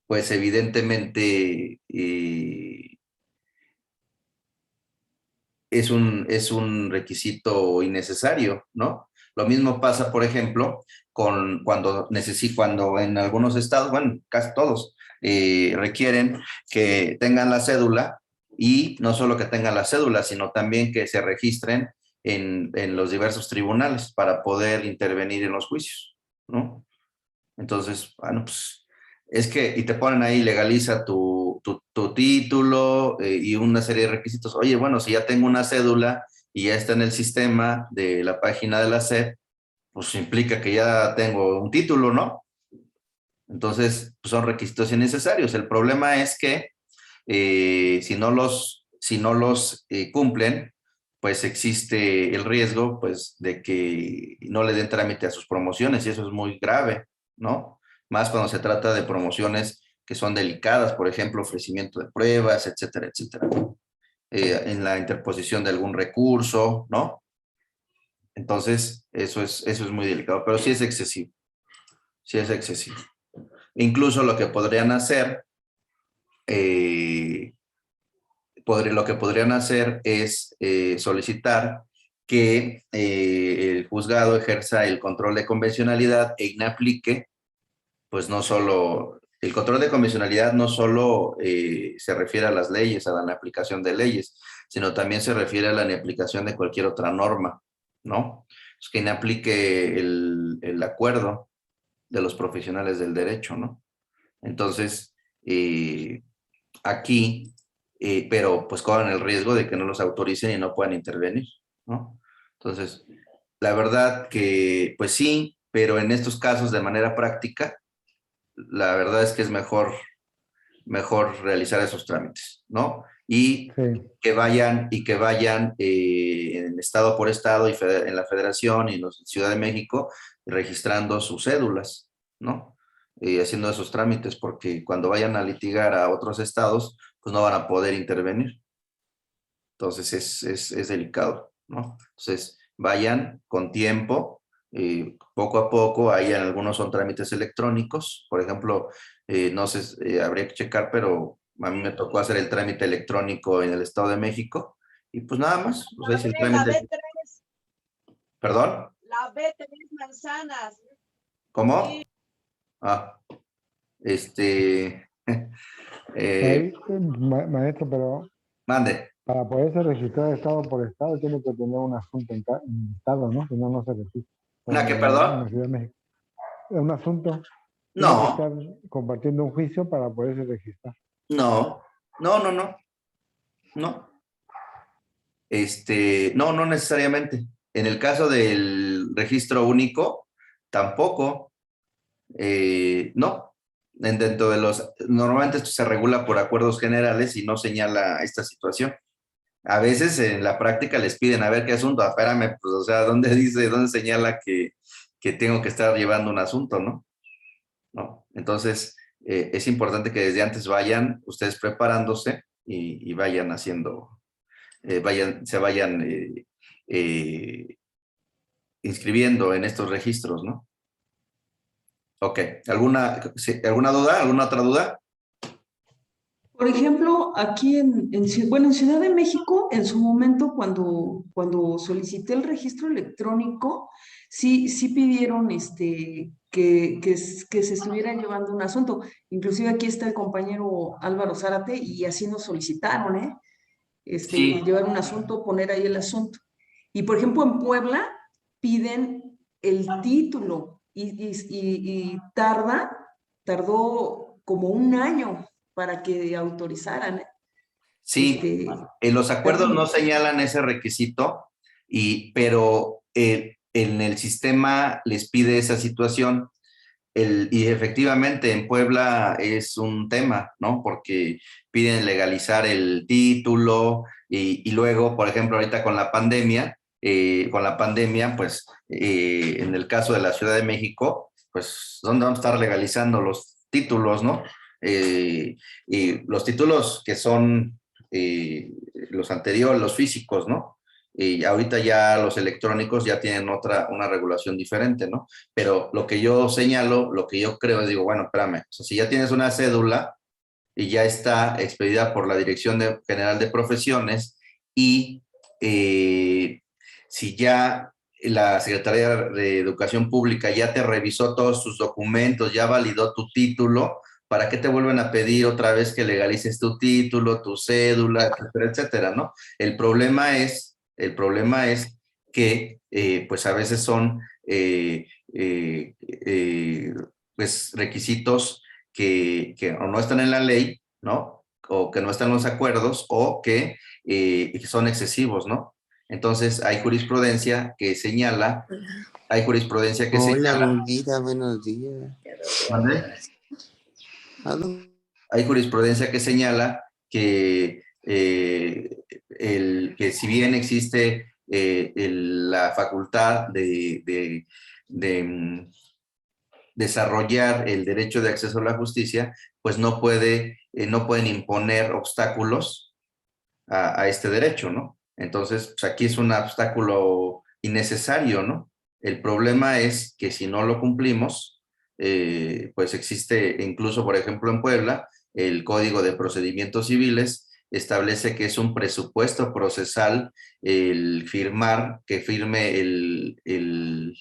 pues evidentemente es un requisito innecesario, ¿no? Lo mismo pasa, por ejemplo, cuando en algunos estados, bueno, casi todos, requieren que tengan la cédula, y no solo que tengan la cédula, sino también que se registren en los diversos tribunales para poder intervenir en los juicios, ¿no? Entonces, bueno, pues y te ponen ahí, legaliza tu título y una serie de requisitos. Oye, bueno, si ya tengo una cédula y ya está en el sistema de la página de la SEP, pues implica que ya tengo un título, ¿no? Entonces, pues son requisitos innecesarios. El problema es que si no los cumplen, pues existe el riesgo, pues, de que no le den trámite a sus promociones, y eso es muy grave, ¿no? Más cuando se trata de promociones que son delicadas, por ejemplo, ofrecimiento de pruebas, etcétera, etcétera. En la interposición de algún recurso, ¿no? Entonces, eso es muy delicado, pero sí es excesivo. Sí es excesivo. Incluso lo que podrían hacer, es solicitar que el juzgado ejerza el control de convencionalidad e inaplique, pues no solo, el control de convencionalidad no solo se refiere a las leyes, a la aplicación de leyes, sino también se refiere a la inaplicación de cualquier otra norma, ¿no? Es que inaplique el acuerdo de los profesionales del derecho, ¿no? Entonces, aquí, pero pues corren el riesgo de que no los autoricen y no puedan intervenir, ¿no? Entonces, la verdad que, pues sí, pero en estos casos de manera práctica, la verdad es que es mejor mejor realizar esos trámites, ¿no? Y Sí, que vayan en estado por estado y en la federación y en la Ciudad de México registrando sus cédulas, ¿no? Haciendo esos trámites, porque cuando vayan a litigar a otros estados, pues no van a poder intervenir. Entonces es delicado, ¿no? Entonces vayan con tiempo, poco a poco. Ahí en algunos son trámites electrónicos, por ejemplo, no sé, habría que checar, pero a mí me tocó hacer el trámite electrónico en el Estado de México y pues nada más, pues ahí es el La trámite. B3, ¿Perdón? la B3 manzanas. ¿Cómo? Sí. Ah, este, ahí, maestro, pero mande. para poderse registrar estado por estado tiene que tener un asunto en estado, ¿no? Si no, no se registra. ¿Una qué, En la perdón? Ciudad de México. Un asunto tiene que No, estar compartiendo un juicio para poderse registrar. no, no. No, no necesariamente. En el caso del registro único, tampoco. No. Dentro de normalmente esto se regula por acuerdos generales y no señala esta situación. A veces en la práctica les piden, a ver qué asunto, espérame, pues, o sea, ¿dónde señala que tengo que estar llevando un asunto, no? ¿No? Entonces, es importante que desde antes vayan ustedes preparándose y vayan haciendo, se vayan inscribiendo en estos registros, ¿no? Ok, ¿alguna duda? ¿Alguna otra duda? Por ejemplo, aquí en Ciudad de México, en su momento, cuando solicité el registro electrónico, sí pidieron que se estuviera llevando un asunto. Inclusive aquí está el compañero Álvaro Zárate y así nos solicitaron, ¿eh? Sí, Llevar un asunto, poner ahí el asunto. Y por ejemplo, en Puebla piden el título y tardó como un año para que autorizaran. sí, en los acuerdos no Terrible. señalan ese requisito, pero en el sistema les pide esa situación. Y efectivamente en Puebla es un tema, ¿no? Porque piden legalizar el título y luego, por ejemplo, ahorita con la pandemia, pues en el caso de la Ciudad de México, pues ¿dónde vamos a estar legalizando los títulos, ¿no? Y los títulos que son los anteriores, los físicos, ¿no? Y ahorita ya los electrónicos ya tienen una regulación diferente, ¿no? Pero lo que yo señalo, lo que yo creo es, digo, bueno, espérame, o sea, si ya tienes una cédula y ya está expedida por la Dirección General de Profesiones y si ya la Secretaría de Educación Pública ya te revisó todos tus documentos, ya validó tu título, ¿para qué te vuelven a pedir otra vez que legalices tu título, tu cédula, etcétera, etcétera, ¿no? El problema es que pues a veces son pues requisitos que o no están en la ley, ¿no? O que no están en los acuerdos o que son excesivos, ¿no? Entonces hay jurisprudencia que Hola, señala, Bulguita, buenos días. ¿mande? ¿Aló? Hay jurisprudencia que señala que, que si bien existe la facultad de desarrollar el derecho de acceso a la justicia, pues no pueden imponer obstáculos a este derecho, ¿no? Entonces, pues aquí es un obstáculo innecesario, ¿no? El problema es que si no lo cumplimos, pues existe, incluso por ejemplo en Puebla, el Código de Procedimientos Civiles establece que es un presupuesto procesal que firme el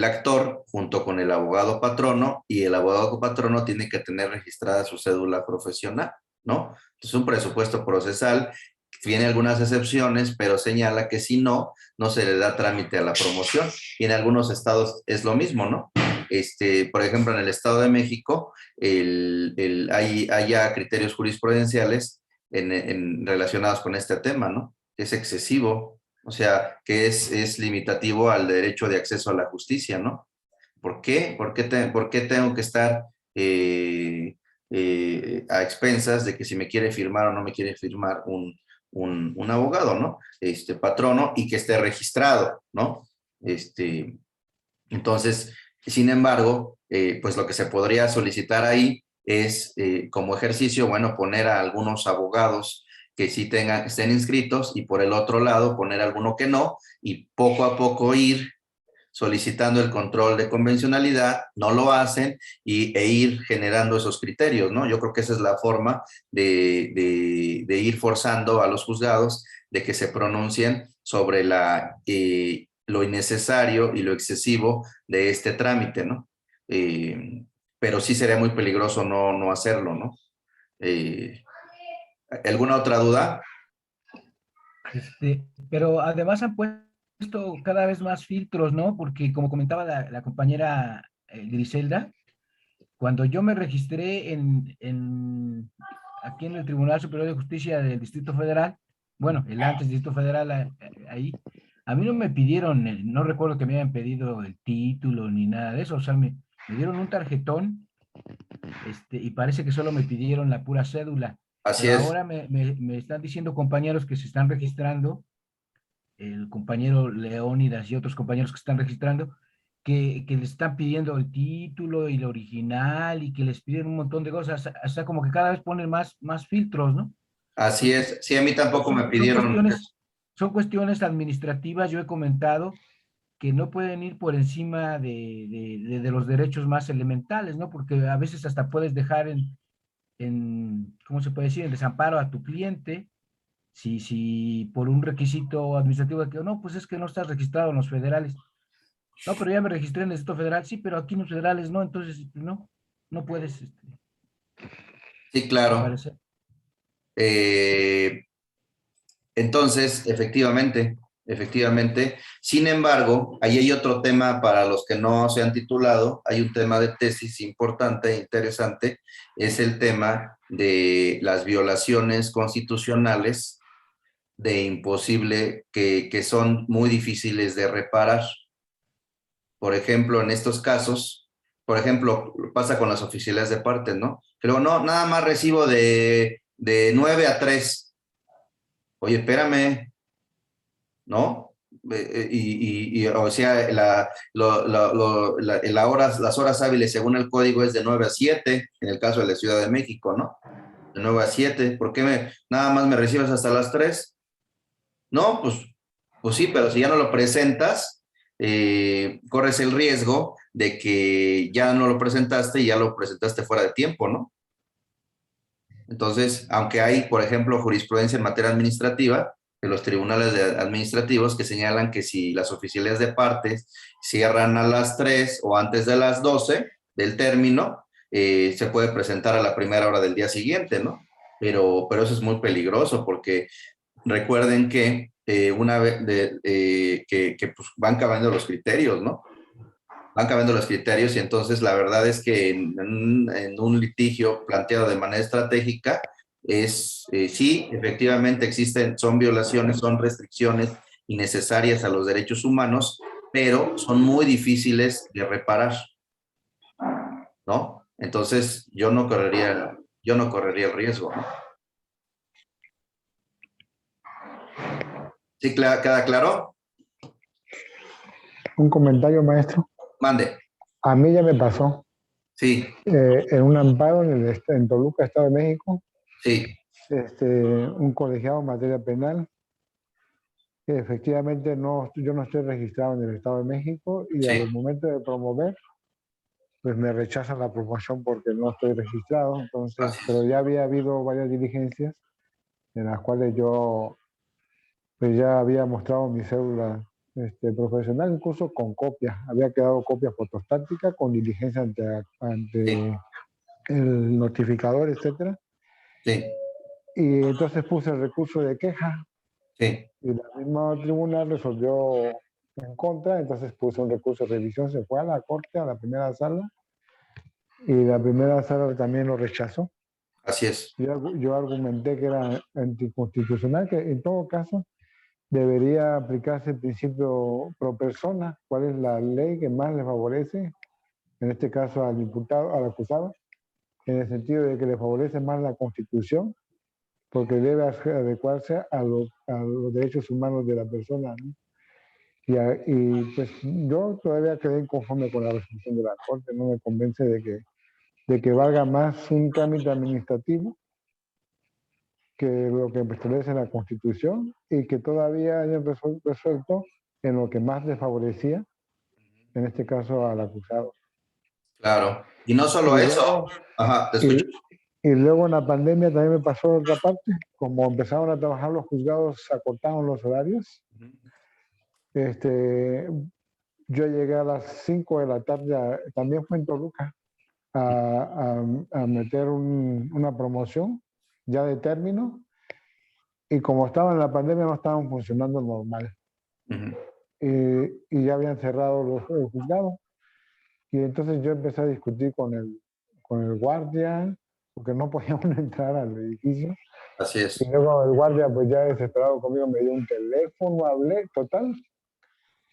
actor junto con el abogado patrono, y el abogado patrono tiene que tener registrada su cédula profesional, ¿no? Es un presupuesto procesal, tiene algunas excepciones, pero señala que si no, no se le da trámite a la promoción. Y en algunos estados es lo mismo, ¿no? Por ejemplo, en el Estado de México hay ya criterios jurisprudenciales relacionados con este tema, ¿no? Es excesivo, o sea, que es limitativo al derecho de acceso a la justicia, ¿no? ¿Por qué? ¿Por qué tengo que estar a expensas de que si me quiere firmar o no me quiere firmar un abogado, ¿no? Patrono, y que esté registrado, ¿no? Entonces, sin embargo, pues lo que se podría solicitar ahí es, como ejercicio, bueno, poner a algunos abogados que sí estén inscritos, y por el otro lado poner alguno que no, y poco a poco ir solicitando el control de convencionalidad. No lo hacen, e ir generando esos criterios, ¿no? Yo creo que esa es la forma de ir forzando a los juzgados de que se pronuncien sobre lo innecesario y lo excesivo de este trámite, ¿no? Pero sí sería muy peligroso no hacerlo, ¿no? ¿Alguna otra duda? Pero además han puesto cada vez más filtros, ¿no? Porque como comentaba la compañera Griselda, cuando yo me registré aquí en el Tribunal Superior de Justicia del Distrito Federal, bueno, el antes Distrito Federal, ahí, a mí no me pidieron, no recuerdo que me hayan pedido el título ni nada de eso, o sea, me dieron un tarjetón, y parece que solo me pidieron la pura cédula. Así Pero es. ahora me están diciendo compañeros que se están registrando, el compañero Leónidas y otros compañeros que están registrando, que les están pidiendo el título y el original, y que les piden un montón de cosas, o sea, como que cada vez ponen más filtros, ¿no? Así es. Sí, a mí tampoco me Son pidieron. son cuestiones administrativas. Yo he comentado que no pueden ir por encima de los derechos más elementales, ¿no? Porque a veces hasta puedes dejar ¿cómo se puede decir?, en desamparo a tu cliente, si por un requisito administrativo de que no, pues es que no estás registrado en los federales. No, pero ya me registré en el Distrito Federal, sí, pero aquí en los federales no, entonces no puedes, Sí, claro. aparecer. Entonces, efectivamente. Sin embargo, ahí hay otro tema para los que no se han titulado. Hay un tema de tesis importante e interesante. Es el tema de las violaciones constitucionales de imposible, que son muy difíciles de reparar. Por ejemplo, en estos casos, por ejemplo, pasa con las oficialías de partes, ¿no? Pero no, nada más recibo de 9 a 3. Oye, espérame, ¿no? O sea, las horas hábiles según el código es de 9 a 7, en el caso de la Ciudad de México, ¿no? De 9 a 7. ¿Por qué nada más me recibes hasta las 3? No, pues sí, pero si ya no lo presentas, corres el riesgo de que ya no lo presentaste y ya lo presentaste fuera de tiempo, ¿no? Entonces, aunque hay, por ejemplo, jurisprudencia en materia administrativa de los tribunales administrativos que señalan que si las oficialías de partes cierran a las 3 o antes de las 12 del término, se puede presentar a la primera hora del día siguiente, ¿no? Pero eso es muy peligroso, porque recuerden que una vez que pues van cambiando los criterios, ¿no? Van cambiando los criterios, y entonces la verdad es que en un litigio planteado de manera estratégica sí, efectivamente existen, son violaciones, son restricciones innecesarias a los derechos humanos, pero son muy difíciles de reparar, ¿no? Entonces yo no correría el riesgo, ¿no? ¿Sí queda claro? Un comentario, maestro. Mande. A mí ya me pasó. Sí. En un amparo en Toluca, Estado de México. Sí. Un colegiado en materia penal. Efectivamente, yo no estoy registrado en el Estado de México, y Sí. al momento de promover, pues me rechazan la promoción porque no estoy registrado. Entonces, pero ya había habido varias diligencias en las cuales yo pues ya había mostrado mi cédula profesional, incluso con copias. Había quedado copia fotostática con diligencia ante el notificador, etcétera. Sí. Y entonces puse el recurso de queja. Sí. Y la misma tribunal resolvió en contra, entonces puse un recurso de revisión, se fue a la corte, a la primera sala, y la primera sala también lo rechazó. Así es. Yo argumenté que era anticonstitucional, que en todo caso debería aplicarse el principio pro persona. ¿Cuál es la ley que más le favorece? En este caso al imputado, al acusado. en el sentido de que le favorece más la Constitución, porque debe adecuarse a los derechos humanos de la persona, ¿no? Y pues yo todavía quedé inconforme con la resolución de la Corte, no me convence de que valga más un trámite administrativo que lo que establece la Constitución y que todavía hayan resuelto en lo que más le favorecía, en este caso al acusado. Claro. Y no solo Y eso. luego- Ajá, te escucho. Y luego en la pandemia también me pasó otra parte, como empezaron a trabajar los juzgados, se acortaron los horarios. Yo llegué a las 5 de la tarde, también fue en Toluca, a meter una promoción ya de término, y como estaba en la pandemia no estaban funcionando normal. Ujú. Y ya habían cerrado el juzgado. Y entonces yo empecé a discutir con el guardia, porque no podíamos entrar al edificio. Así es. Y luego el guardia, pues ya desesperado conmigo, me dio un teléfono, hablé, total.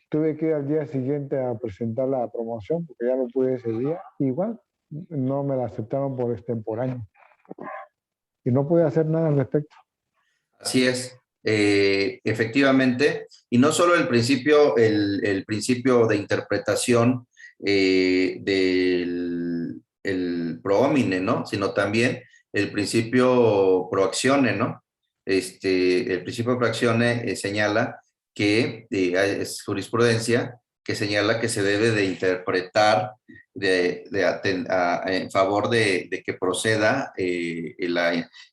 Tuve que ir al día siguiente a presentar la promoción, porque ya no pude ese día. Igual, no me la aceptaron por extemporáneo. Y no pude hacer nada al respecto. Así es. Efectivamente. Y no solo el principio de interpretación del el pro homine, ¿no? Sino también el principio pro actione, ¿no? El principio pro actione señala que es jurisprudencia que señala que se debe de interpretar en favor de que proceda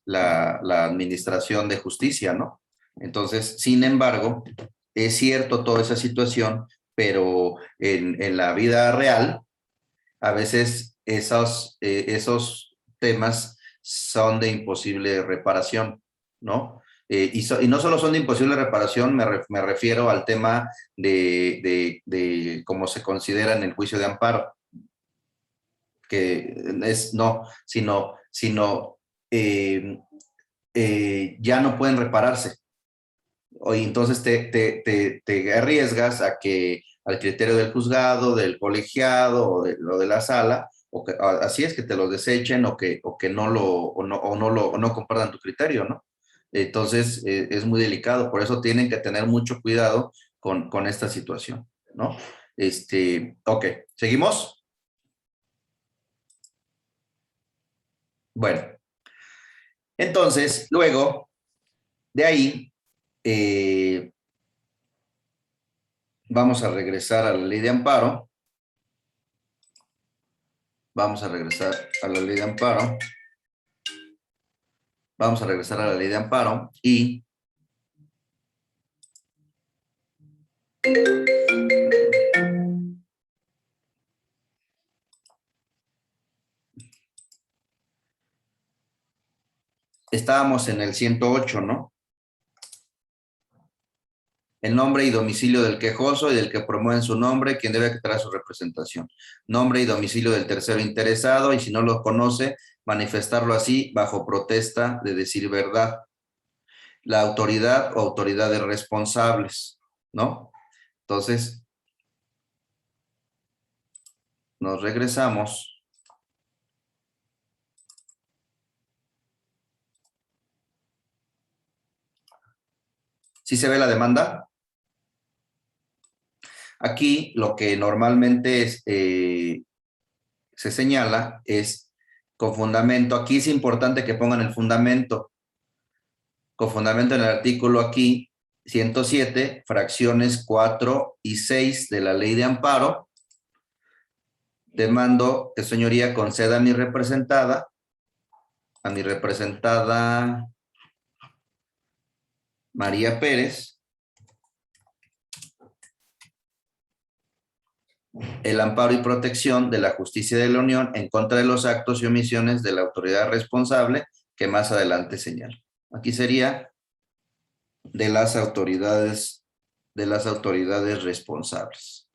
la administración de justicia, ¿no? Entonces, sin embargo, es cierto toda esa situación, pero en la vida real, a veces esos temas son de imposible reparación, ¿no? Y no solo son de imposible reparación, me refiero al tema de cómo se considera en el juicio de amparo, que es no, sino ya no pueden repararse. Y entonces te arriesgas a que al criterio del juzgado, del colegiado o de la sala, así es que te lo desechen o que no compartan tu criterio, ¿no? Entonces es muy delicado, por eso tienen que tener mucho cuidado con esta situación, ¿no? Ok, ¿seguimos? Bueno, entonces, luego de ahí, vamos a regresar a la ley de amparo. Vamos a regresar a la ley de amparo. Vamos a regresar a la ley de amparo y estábamos en el 108, ¿no? El nombre y domicilio del quejoso y del que promueve su nombre, quien debe actar su representación. Nombre y domicilio del tercero interesado, y si no lo conoce, manifestarlo así bajo protesta de decir verdad. La autoridad o autoridades responsables, ¿no? Entonces, nos regresamos. ¿Sí se ve la demanda? Aquí lo que normalmente se señala es con fundamento. Aquí es importante que pongan el fundamento. Con fundamento en el artículo aquí, 107, fracciones 4 y 6 de la ley de amparo. Demando que señoría conceda a mi representada María Pérez, el amparo y protección de la justicia de la Unión en contra de los actos y omisiones de la autoridad responsable que más adelante señalo. Aquí sería de las autoridades responsables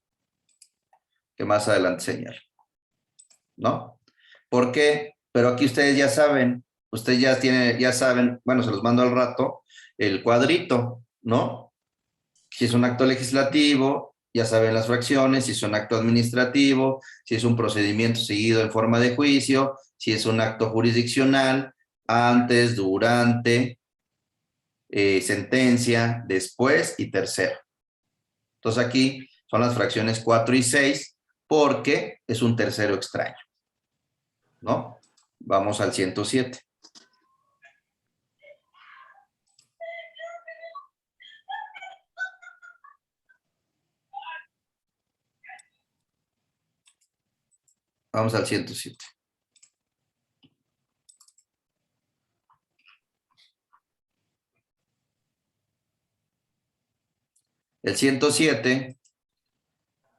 que más adelante señalo, ¿no? ¿Por qué? Pero aquí ustedes ya saben, ya saben, bueno, se los mando al rato, el cuadrito, ¿no? Si es un acto legislativo, ya saben las fracciones, si es un acto administrativo, si es un procedimiento seguido en forma de juicio, si es un acto jurisdiccional, antes, durante, sentencia, después y tercero. Entonces aquí son las fracciones 4 y 6 porque es un tercero extraño, ¿no? Vamos al 107. Vamos al 107. El 107,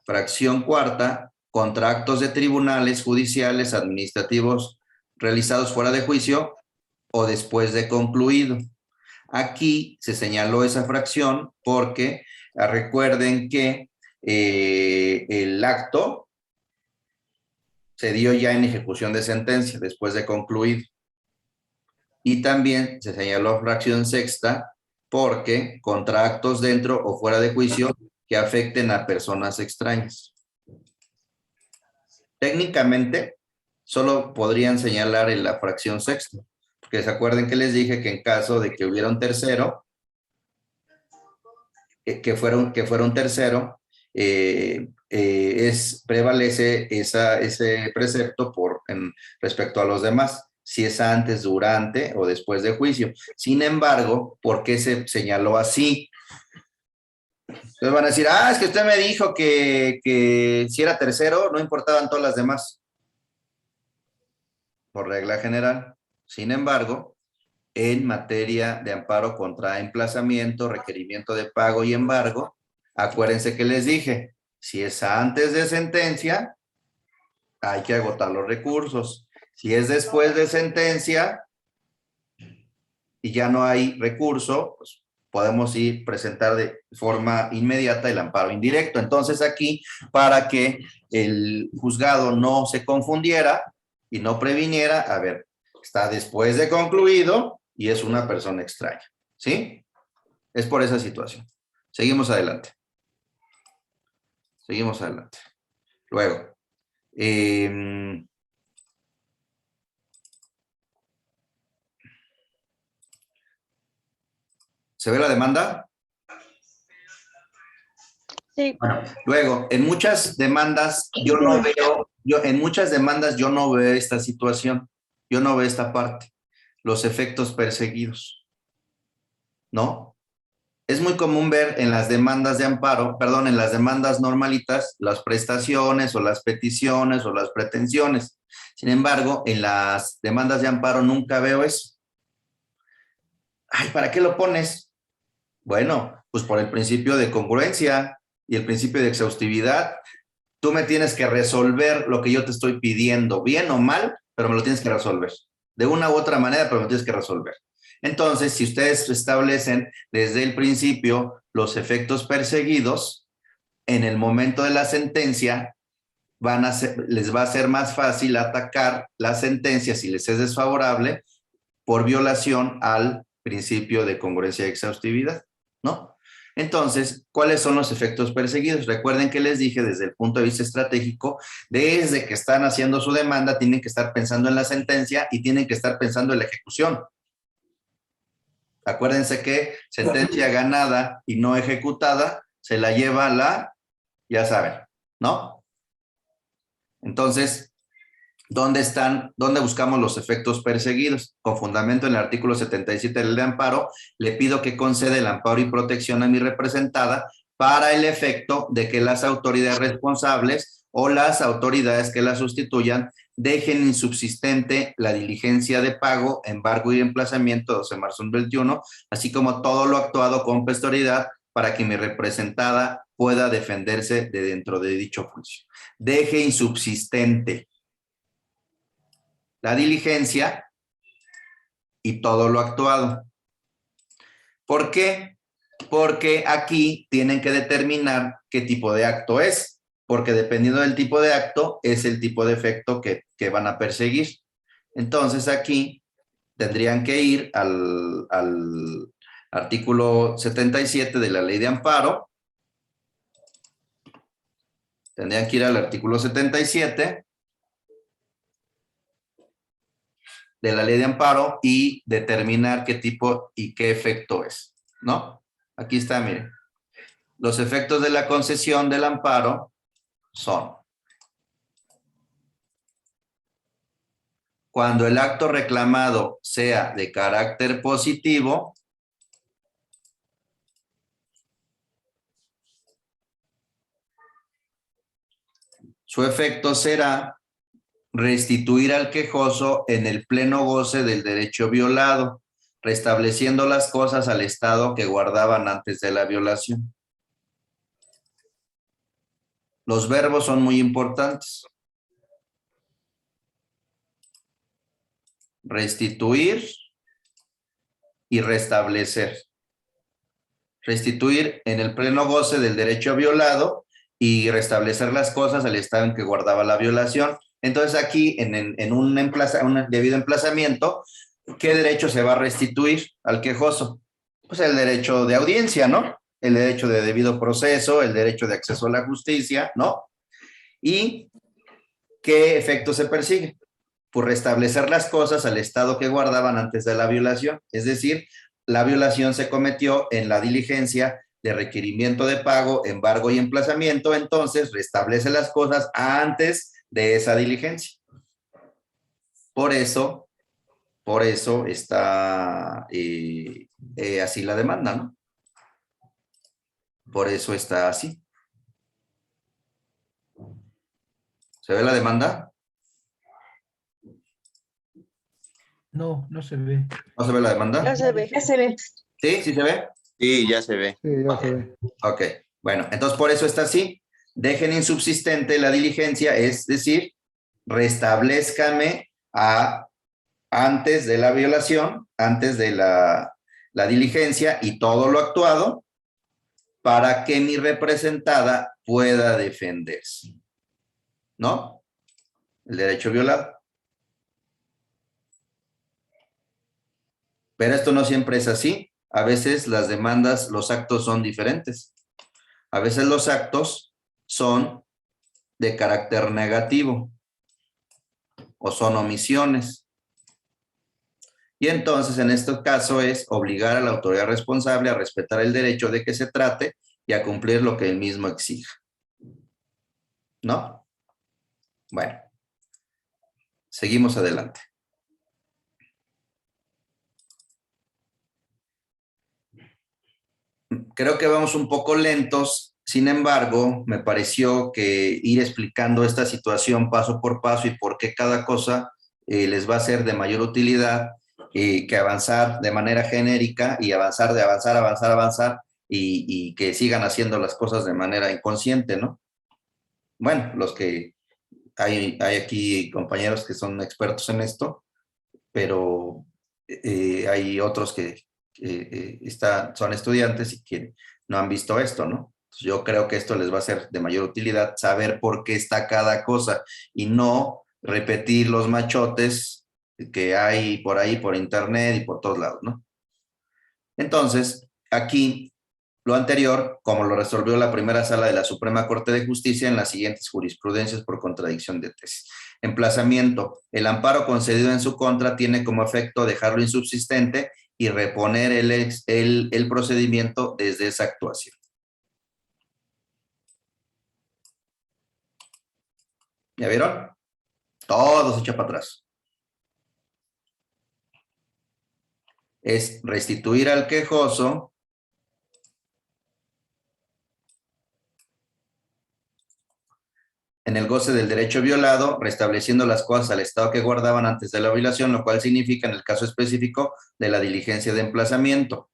fracción cuarta, contra actos de tribunales judiciales administrativos realizados fuera de juicio o después de concluido. Aquí se señaló esa fracción porque recuerden que el acto se dio ya en ejecución de sentencia después de concluido. Y también se señaló fracción sexta porque contra actos dentro o fuera de juicio que afecten a personas extrañas. Técnicamente, solo podrían señalar en la fracción sexta, porque se acuerden que les dije que en caso de que hubiera un tercero, que fuera un tercero, prevalece ese precepto respecto a los demás, si es antes, durante o después de juicio. Sin embargo, ¿por qué se señaló así? Entonces van a decir, es que usted me dijo que si era tercero, no importaban todas las demás. Por regla general. Sin embargo, en materia de amparo contra emplazamiento, requerimiento de pago y embargo, acuérdense que les dije, si es antes de sentencia, hay que agotar los recursos. Si es después de sentencia y ya no hay recurso, pues podemos presentar de forma inmediata el amparo indirecto. Entonces aquí, para que el juzgado no se confundiera y no previniera, a ver, está después de concluido y es una persona extraña, ¿sí? Es por esa situación. Seguimos adelante. Seguimos adelante. Luego, ¿se ve la demanda? Sí. Bueno, luego, en muchas demandas yo no veo esta situación, yo no veo esta parte, los efectos perseguidos, ¿no? Es muy común ver en las demandas de amparo, perdón, en las demandas normalitas, las prestaciones o las peticiones o las pretensiones. Sin embargo, en las demandas de amparo nunca veo eso. Ay, ¿para qué lo pones? Bueno, pues por el principio de congruencia y el principio de exhaustividad. Tú me tienes que resolver lo que yo te estoy pidiendo, bien o mal, pero me lo tienes que resolver. De una u otra manera, pero me lo tienes que resolver. Entonces, si ustedes establecen desde el principio los efectos perseguidos, en el momento de la sentencia, les va a ser más fácil atacar la sentencia si les es desfavorable por violación al principio de congruencia y exhaustividad, ¿no? Entonces, ¿cuáles son los efectos perseguidos? Recuerden que les dije desde el punto de vista estratégico, desde que están haciendo su demanda, tienen que estar pensando en la sentencia y tienen que estar pensando en la ejecución. Acuérdense que sentencia ganada y no ejecutada se la lleva ya saben, ¿no? Entonces, ¿dónde buscamos los efectos perseguidos? Con fundamento en el artículo 77 de la Ley de Amparo, le pido que conceda el amparo y protección a mi representada para el efecto de que las autoridades responsables o las autoridades que la sustituyan dejen insubsistente la diligencia de pago, embargo y emplazamiento 12 de marzo del 21, así como todo lo actuado con posterioridad para que mi representada pueda defenderse de dentro de dicho juicio. Deje insubsistente la diligencia y todo lo actuado. ¿Por qué? Porque aquí tienen que determinar qué tipo de acto es, porque dependiendo del tipo de acto es el tipo de efecto que van a perseguir. Entonces aquí tendrían que ir al artículo 77 de la Ley de Amparo Tendrían que ir al artículo 77 de la ley de amparo y determinar qué tipo y qué efecto es, ¿no? Aquí está, miren. Los efectos de la concesión del amparo son: cuando el acto reclamado sea de carácter positivo, su efecto será restituir al quejoso en el pleno goce del derecho violado, restableciendo las cosas al estado que guardaban antes de la violación. Los verbos son muy importantes. Restituir y restablecer. Restituir en el pleno goce del derecho violado y restablecer las cosas al estado en que guardaba la violación. Entonces aquí, en un debido emplazamiento, ¿qué derecho se va a restituir al quejoso? Pues el derecho de audiencia, ¿no? El derecho de debido proceso, el derecho de acceso a la justicia, ¿no? ¿Y qué efecto se persigue? Pues restablecer las cosas al estado que guardaban antes de la violación. Es decir, la violación se cometió en la diligencia de requerimiento de pago, embargo y emplazamiento, entonces restablece las cosas antes de esa diligencia. Por eso está así la demanda, ¿no? Por eso está así. ¿Se ve la demanda? No, no se ve. ¿No se ve la demanda? Ya se ve. Ya se ve. ¿Sí? ¿Sí se ve? Sí, ya se ve. Sí, ya se ve. Ok, bueno, entonces por eso está así. Dejen insubsistente la diligencia, es decir, restablezcame antes de la violación, antes de la diligencia y todo lo actuado para que mi representada pueda defenderse. ¿No? El derecho violado. Pero esto no siempre es así. A veces las demandas, los actos son diferentes. A veces los actos son de carácter negativo o son omisiones. Y entonces en este caso es obligar a la autoridad responsable a respetar el derecho de que se trate y a cumplir lo que él mismo exija. ¿No? Bueno, seguimos adelante. Creo que vamos un poco lentos, sin embargo, me pareció que ir explicando esta situación paso por paso y por qué cada cosa les va a ser de mayor utilidad que avanzar de manera genérica y avanzar y que sigan haciendo las cosas de manera inconsciente, ¿no? Bueno, los que hay aquí compañeros que son expertos en esto, pero hay otros que son estudiantes y que no han visto esto, ¿no? Entonces, yo creo que esto les va a ser de mayor utilidad saber por qué está cada cosa y no repetir los machotes que hay por ahí, por internet y por todos lados, ¿no? Entonces, aquí, lo anterior, como lo resolvió la primera sala de la Suprema Corte de Justicia en las siguientes jurisprudencias por contradicción de tesis. Emplazamiento. El amparo concedido en su contra tiene como efecto dejarlo insubsistente y reponer el procedimiento desde esa actuación. ¿Ya vieron? Todo se echa para atrás. Es restituir al quejoso en el goce del derecho violado, restableciendo las cosas al estado que guardaban antes de la violación, lo cual significa en el caso específico de la diligencia de emplazamiento.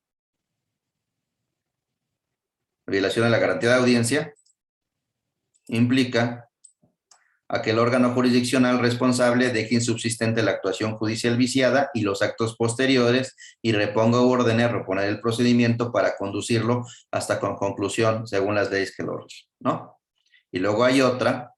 Violación de la garantía de audiencia implica a que el órgano jurisdiccional responsable deje insubsistente la actuación judicial viciada y los actos posteriores y reponga u ordene reponer el procedimiento para conducirlo hasta con conclusión según las leyes que lo rigen, ¿no? Y luego hay otra,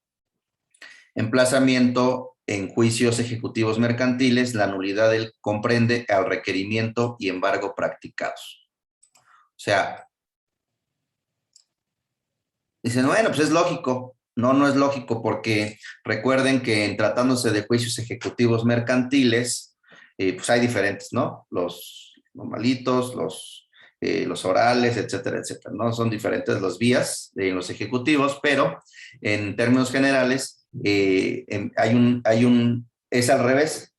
emplazamiento en juicios ejecutivos mercantiles, la nulidad comprende al requerimiento y embargo practicados. O sea, dicen, bueno, pues es lógico. No es lógico porque recuerden que en tratándose de juicios ejecutivos mercantiles, pues hay diferentes, ¿no? Los normalitos, los orales, etcétera, etcétera, ¿no? Son diferentes las vías de los ejecutivos, pero en términos generales es al revés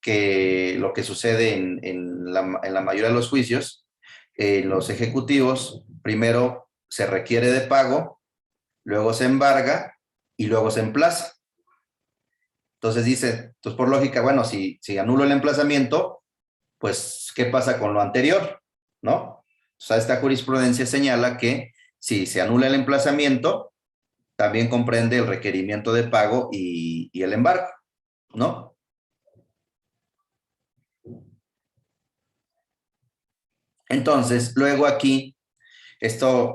que lo que sucede en la mayoría de los juicios. Los ejecutivos, primero se requiere de pago, luego se embarga y luego se emplaza. Entonces dice, pues por lógica, bueno, si anulo el emplazamiento, pues, ¿qué pasa con lo anterior? ¿No? O sea, esta jurisprudencia señala que si se anula el emplazamiento, también comprende el requerimiento de pago y el embargo, ¿no? Entonces, luego aquí, esto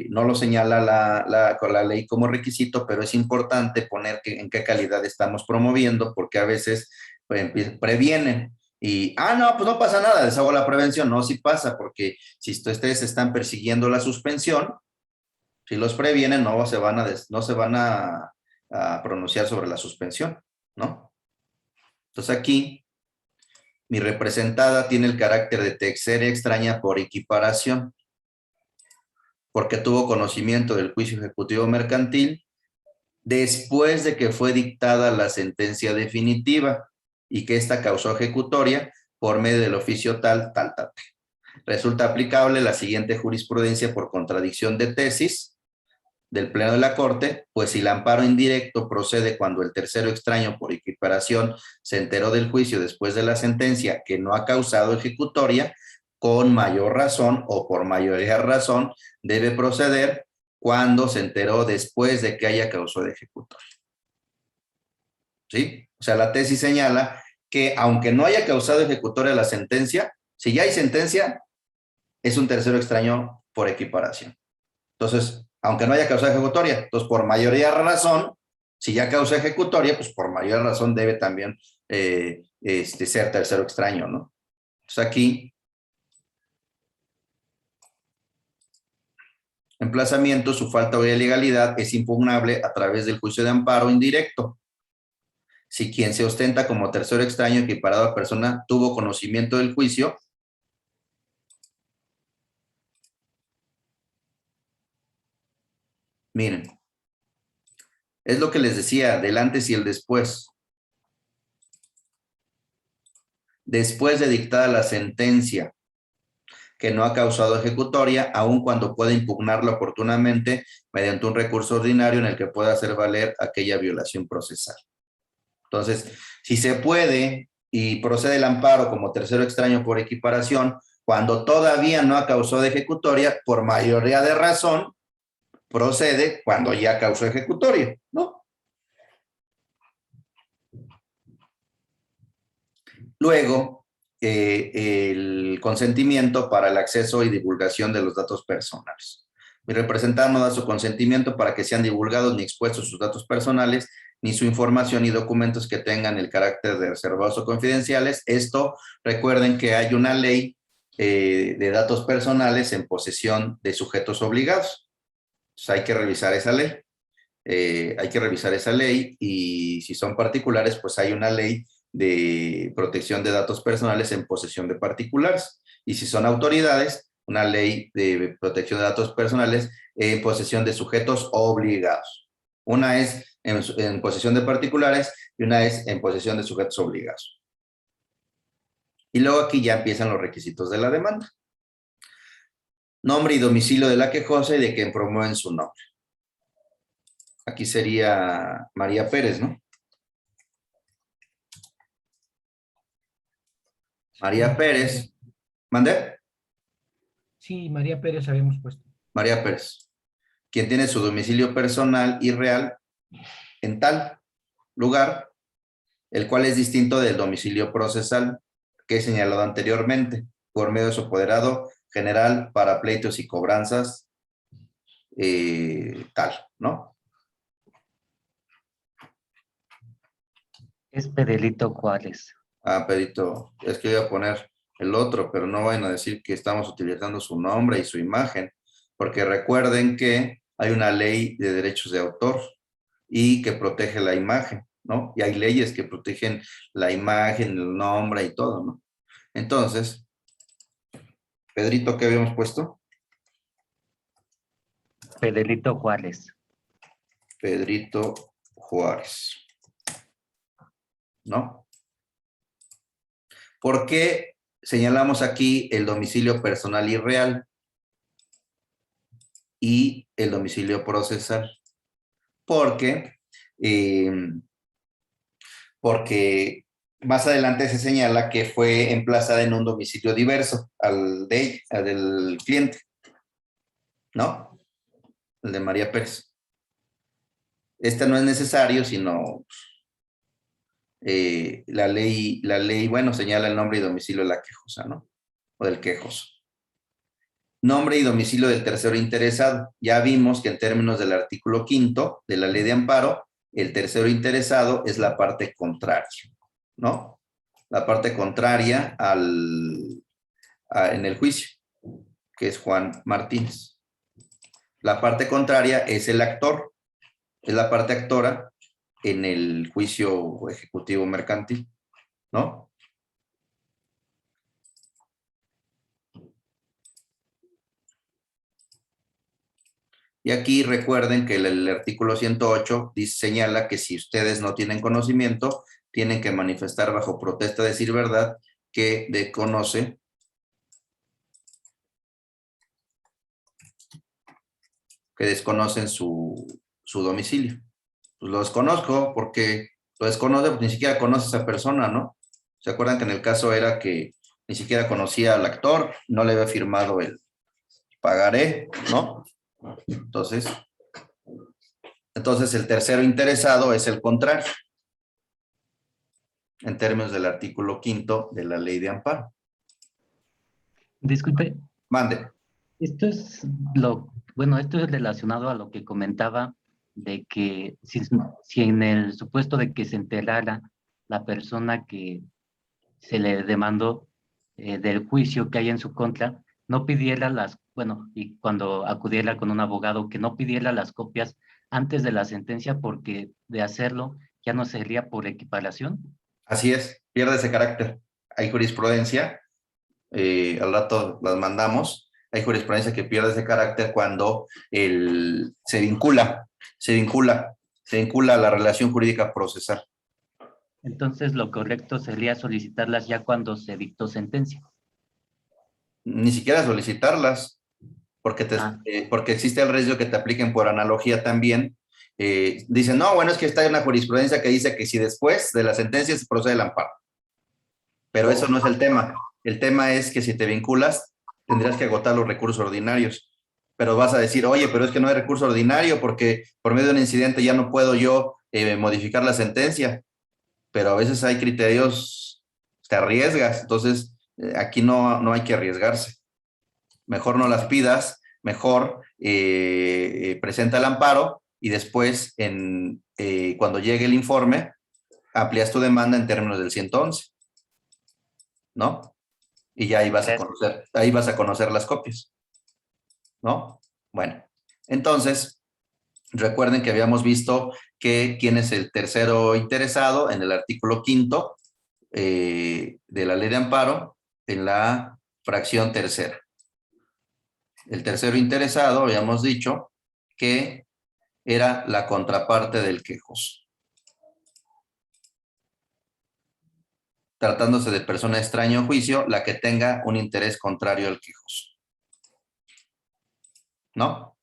no lo señala la ley como requisito, pero es importante poner en qué calidad estamos promoviendo, porque a veces previenen. Y, no, pues no pasa nada, les hago la prevención. No, sí pasa, porque si ustedes están persiguiendo la suspensión, si los previenen, no se van a pronunciar sobre la suspensión, ¿no? Entonces aquí, mi representada tiene el carácter de tercera extraña por equiparación, porque tuvo conocimiento del juicio ejecutivo mercantil después de que fue dictada la sentencia definitiva y que ésta causó ejecutoria por medio del oficio tal. Resulta aplicable la siguiente jurisprudencia por contradicción de tesis del Pleno de la Corte, pues si el amparo indirecto procede cuando el tercero extraño por equiparación se enteró del juicio después de la sentencia que no ha causado ejecutoria, con mayor razón o por mayoría razón debe proceder cuando se enteró después de que haya causado ejecutoria. ¿Sí? O sea, la tesis señala que aunque no haya causado ejecutoria la sentencia, si ya hay sentencia, es un tercero extraño por equiparación. Entonces, aunque no haya causado ejecutoria, entonces por mayoría razón, si ya causa ejecutoria, pues por mayor razón debe también ser tercero extraño, ¿no? Entonces aquí, emplazamiento, su falta de legalidad es impugnable a través del juicio de amparo indirecto. Si quien se ostenta como tercero extraño equiparado a persona tuvo conocimiento del juicio, miren, es lo que les decía del antes y el después. Después de dictada la sentencia que no ha causado ejecutoria, aun cuando pueda impugnarla oportunamente mediante un recurso ordinario en el que pueda hacer valer aquella violación procesal. Entonces, si se puede y procede el amparo como tercero extraño por equiparación, cuando todavía no ha causado ejecutoria, por mayoría de razón, procede cuando ya causó ejecutoria, ¿no? Luego, el consentimiento para el acceso y divulgación de los datos personales. Mi representante no da su consentimiento para que sean divulgados ni expuestos sus datos personales, ni su información ni documentos que tengan el carácter de reservados o confidenciales. Esto, recuerden que hay una ley de datos personales en posesión de sujetos obligados. Entonces hay que revisar esa ley. Y si son particulares, pues hay una ley de protección de datos personales en posesión de particulares. Y si son autoridades, una ley de protección de datos personales en posesión de sujetos obligados. Una es en posesión de particulares y una es en posesión de sujetos obligados. Y luego aquí ya empiezan los requisitos de la demanda. Nombre y domicilio de la quejosa y de quien promueven su nombre. Aquí sería María Pérez, ¿no? María Pérez. ¿Mandé? Sí, María Pérez habíamos puesto. María Pérez. Quien tiene su domicilio personal y real en tal lugar, el cual es distinto del domicilio procesal que he señalado anteriormente, por medio de su apoderado general para pleitos y cobranzas, tal, ¿no? Es Pedrito Juárez. Pedrito, es que voy a poner el otro, pero no vayan a decir que estamos utilizando su nombre y su imagen, porque recuerden que hay una ley de derechos de autor y que protege la imagen, ¿no? Y hay leyes que protegen la imagen, el nombre y todo, ¿no? Entonces, Pedrito, ¿qué habíamos puesto? Pedrito Juárez. Pedrito Juárez, ¿no? ¿Por qué señalamos aquí el domicilio personal y real y el domicilio procesal? Porque más adelante se señala que fue emplazada en un domicilio diverso al del cliente, ¿no? El de María Pérez. Este no es necesario, sino la ley, bueno, señala el nombre y domicilio de la quejosa, ¿no? O del quejoso. Nombre y domicilio del tercero interesado. Ya vimos que en términos del artículo 5º de la ley de amparo, el tercero interesado es la parte contraria, ¿no? La parte contraria en el juicio, que es Juan Martínez. La parte contraria es el actor, es la parte actora en el juicio ejecutivo mercantil, ¿no? Y aquí recuerden que el artículo 108 señala que si ustedes no tienen conocimiento, tienen que manifestar bajo protesta de decir verdad que desconocen su domicilio. Pues lo desconozco porque ni siquiera conoce a esa persona, ¿no? ¿Se acuerdan que en el caso era que ni siquiera conocía al actor, no le había firmado el pagaré, ¿no? Entonces el tercero interesado es el contrario, en términos del artículo 5º de la ley de amparo. Disculpe. Mande. Esto es esto es relacionado a lo que comentaba de que si en el supuesto de que se enterara la persona que se le demandó del juicio que hay en su contra, no pidiera y cuando acudiera con un abogado, que no pidiera las copias antes de la sentencia, porque de hacerlo ya no sería por equiparación. Así es, pierde ese carácter. Hay jurisprudencia, al rato las mandamos, hay jurisprudencia que pierde ese carácter cuando se vincula a la relación jurídica procesal. Entonces, lo correcto sería solicitarlas ya cuando se dictó sentencia. Ni siquiera solicitarlas, porque existe el riesgo que te apliquen por analogía también. Dicen, no, bueno, es que está en una jurisprudencia que dice que si después de la sentencia se procede el amparo. Pero eso no es el tema. El tema es que si te vinculas, tendrías que agotar los recursos ordinarios. Pero vas a decir, oye, pero es que no hay recurso ordinario porque por medio de un incidente ya no puedo yo modificar la sentencia. Pero a veces hay criterios, te arriesgas. Entonces, aquí no hay que arriesgarse. Mejor no las pidas, mejor presenta el amparo y después, cuando llegue el informe, amplías tu demanda en términos del 111, ¿no? Y ya ahí vas a conocer las copias, ¿no? Bueno, entonces, recuerden que habíamos visto que quién es el tercero interesado en el artículo 5º de la ley de amparo, en la fracción tercera. El tercero interesado, habíamos dicho que era la contraparte del quejoso. Tratándose de persona extraña a juicio, la que tenga un interés contrario al quejoso. ¿No?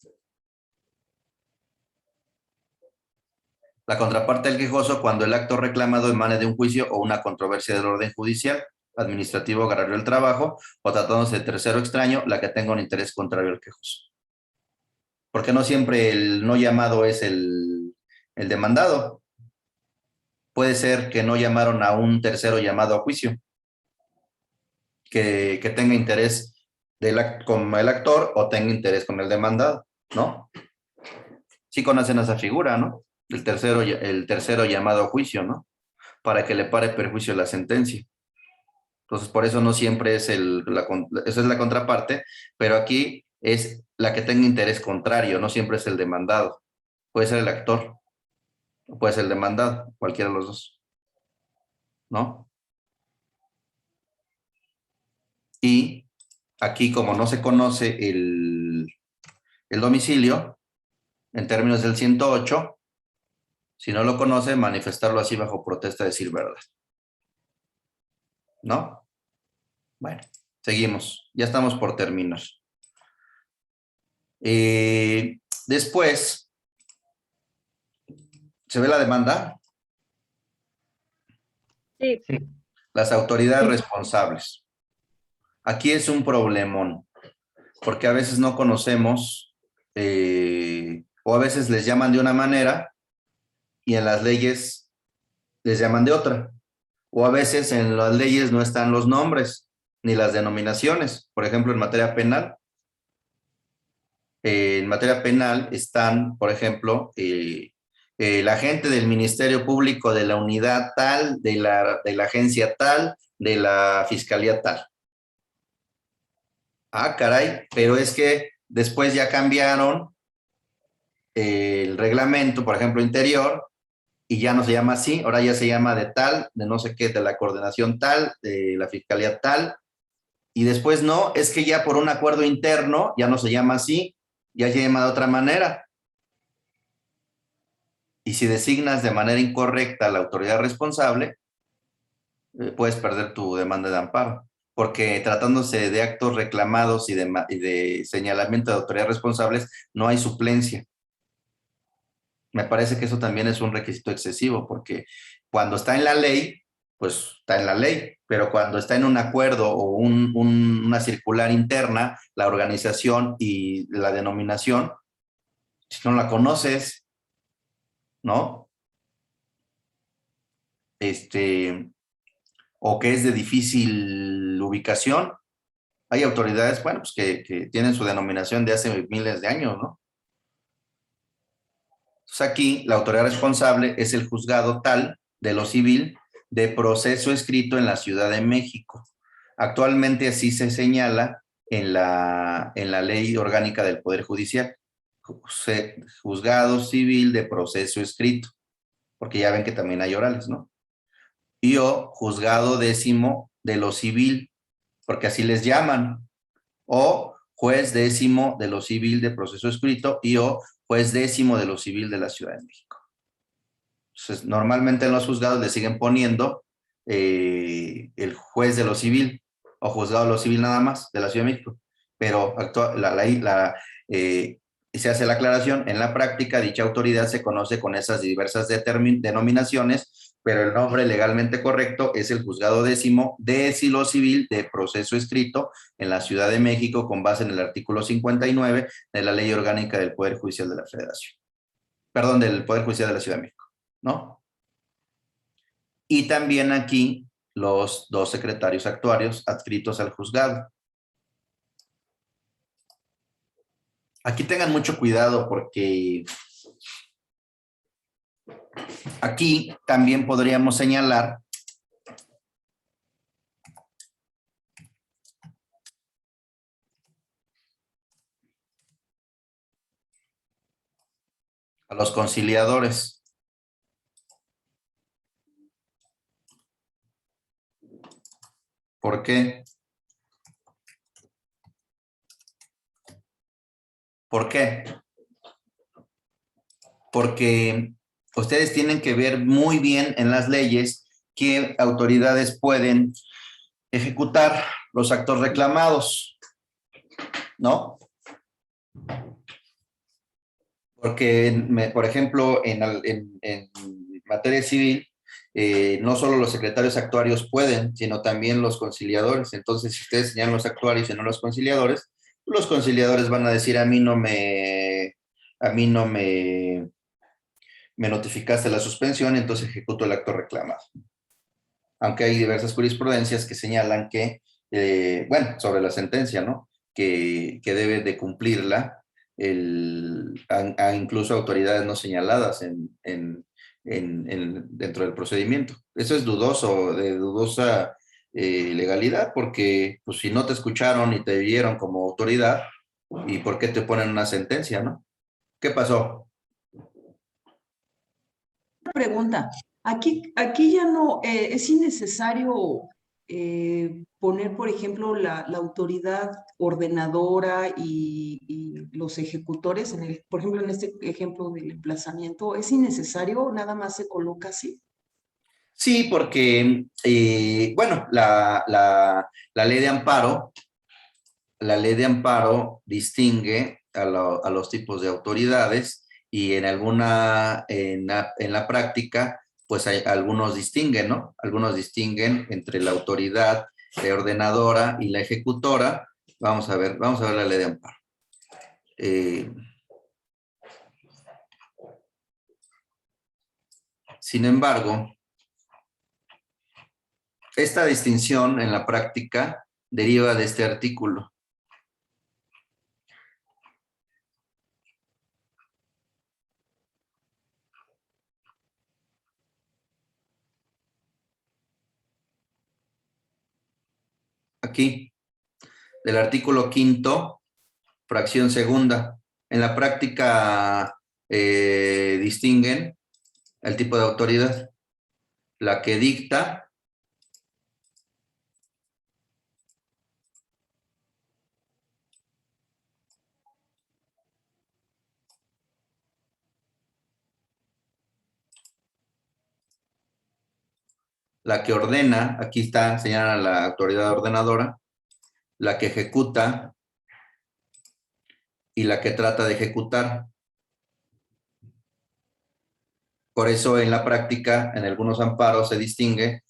La contraparte del quejoso cuando el acto reclamado emane de un juicio o una controversia del orden judicial, administrativo, agrario del trabajo, o tratándose de tercero extraño, la que tenga un interés contrario al quejoso. Porque no siempre el no llamado es el demandado. Puede ser que no llamaron a un tercero llamado a juicio, que tenga interés con el actor o tenga interés con el demandado, ¿no? Sí conocen esa figura, ¿no? El tercero llamado a juicio, ¿no? Para que le pare perjuicio la sentencia. Entonces, por eso no siempre es esa es la contraparte, pero aquí es la que tenga interés contrario, no siempre es el demandado. Puede ser el actor, o puede ser el demandado, cualquiera de los dos, ¿no? Y aquí, como no se conoce el domicilio, en términos del 108, si no lo conoce, manifestarlo así bajo protesta, decir verdad. ¿No? Bueno, seguimos. Ya estamos por terminar. Después, ¿se ve la demanda? Sí. Sí. Las autoridades responsables. Aquí es un problemón, porque a veces no conocemos, o a veces les llaman de una manera y en las leyes les llaman de otra. O a veces en las leyes no están los nombres ni las denominaciones. Por ejemplo, en materia penal. En materia penal están, por ejemplo, el agente del Ministerio Público de la unidad tal, de la agencia tal, de la fiscalía tal. Ah, caray, pero es que después ya cambiaron el reglamento, por ejemplo, interior, y ya no se llama así, ahora ya se llama de tal, de no sé qué, de la coordinación tal, de la fiscalía tal, y después no, es que ya por un acuerdo interno ya no se llama así, ya se llama de otra manera. Y si designas de manera incorrecta a la autoridad responsable, puedes perder tu demanda de amparo, porque tratándose de actos reclamados y de señalamiento de autoridades responsables, no hay suplencia. Me parece que eso también es un requisito excesivo, porque cuando está en la ley, pues está en la ley, pero cuando está en un acuerdo o una circular interna, la organización y la denominación, si no la conoces, ¿no? O que es de difícil ubicación. Hay autoridades, bueno, pues que tienen su denominación de hace miles de años, ¿no? Entonces aquí la autoridad responsable es el juzgado tal de lo civil de proceso escrito en la Ciudad de México. Actualmente así se señala en la Ley Orgánica del Poder Judicial. Juzgado civil de proceso escrito, porque ya ven que también hay orales, ¿no? Y o juzgado décimo de lo civil, porque así les llaman, o juez décimo de lo civil de proceso escrito y o juez décimo de lo civil de la Ciudad de México. Entonces, normalmente en los juzgados le siguen poniendo el juez de lo civil o juzgado de lo civil nada más de la Ciudad de México, pero se hace la aclaración, en la práctica dicha autoridad se conoce con esas diversas denominaciones, pero el nombre legalmente correcto es el juzgado décimo de lo civil de proceso escrito en la Ciudad de México con base en el artículo 59 de la Ley Orgánica del Poder Judicial de la Federación. Perdón, del Poder Judicial de la Ciudad de México, ¿no? Y también aquí los 2 secretarios actuarios adscritos al juzgado. Aquí tengan mucho cuidado porque aquí también podríamos señalar a los conciliadores. ¿Por qué? ¿Por qué? Porque ustedes tienen que ver muy bien en las leyes qué autoridades pueden ejecutar los actos reclamados, ¿no? Porque, por ejemplo, en materia civil, no solo los secretarios actuarios pueden, sino también los conciliadores. Entonces, si ustedes señalan los actuarios y no los conciliadores van a decir, a mí no me notificaste la suspensión, entonces ejecuto el acto reclamado. Aunque hay diversas jurisprudencias que señalan que, bueno, sobre la sentencia, ¿no? Que debe de cumplirla incluso autoridades no señaladas dentro del procedimiento. Eso es dudoso, de dudosa legalidad, porque pues, si no te escucharon y te vieron como autoridad, ¿Y por qué te ponen una sentencia, no? ¿Qué pasó? Pregunta. Aquí ya no es innecesario poner, por ejemplo, la autoridad ordenadora y los ejecutores, por ejemplo, en este ejemplo del emplazamiento, ¿es innecesario? Nada más se coloca así. Sí, porque, bueno, la ley de amparo, distingue a los tipos de autoridades y en la práctica, pues algunos distinguen, ¿no? Algunos distinguen entre la autoridad ordenadora y la ejecutora. Vamos a ver la ley de amparo. Sin embargo, esta distinción en la práctica deriva de este artículo. Aquí, del artículo 5º, fracción segunda. En la práctica distinguen el tipo de autoridad. La que dicta, la que ordena, aquí está señalada la autoridad ordenadora, la que ejecuta y la que trata de ejecutar. Por eso en la práctica, en algunos amparos se distingue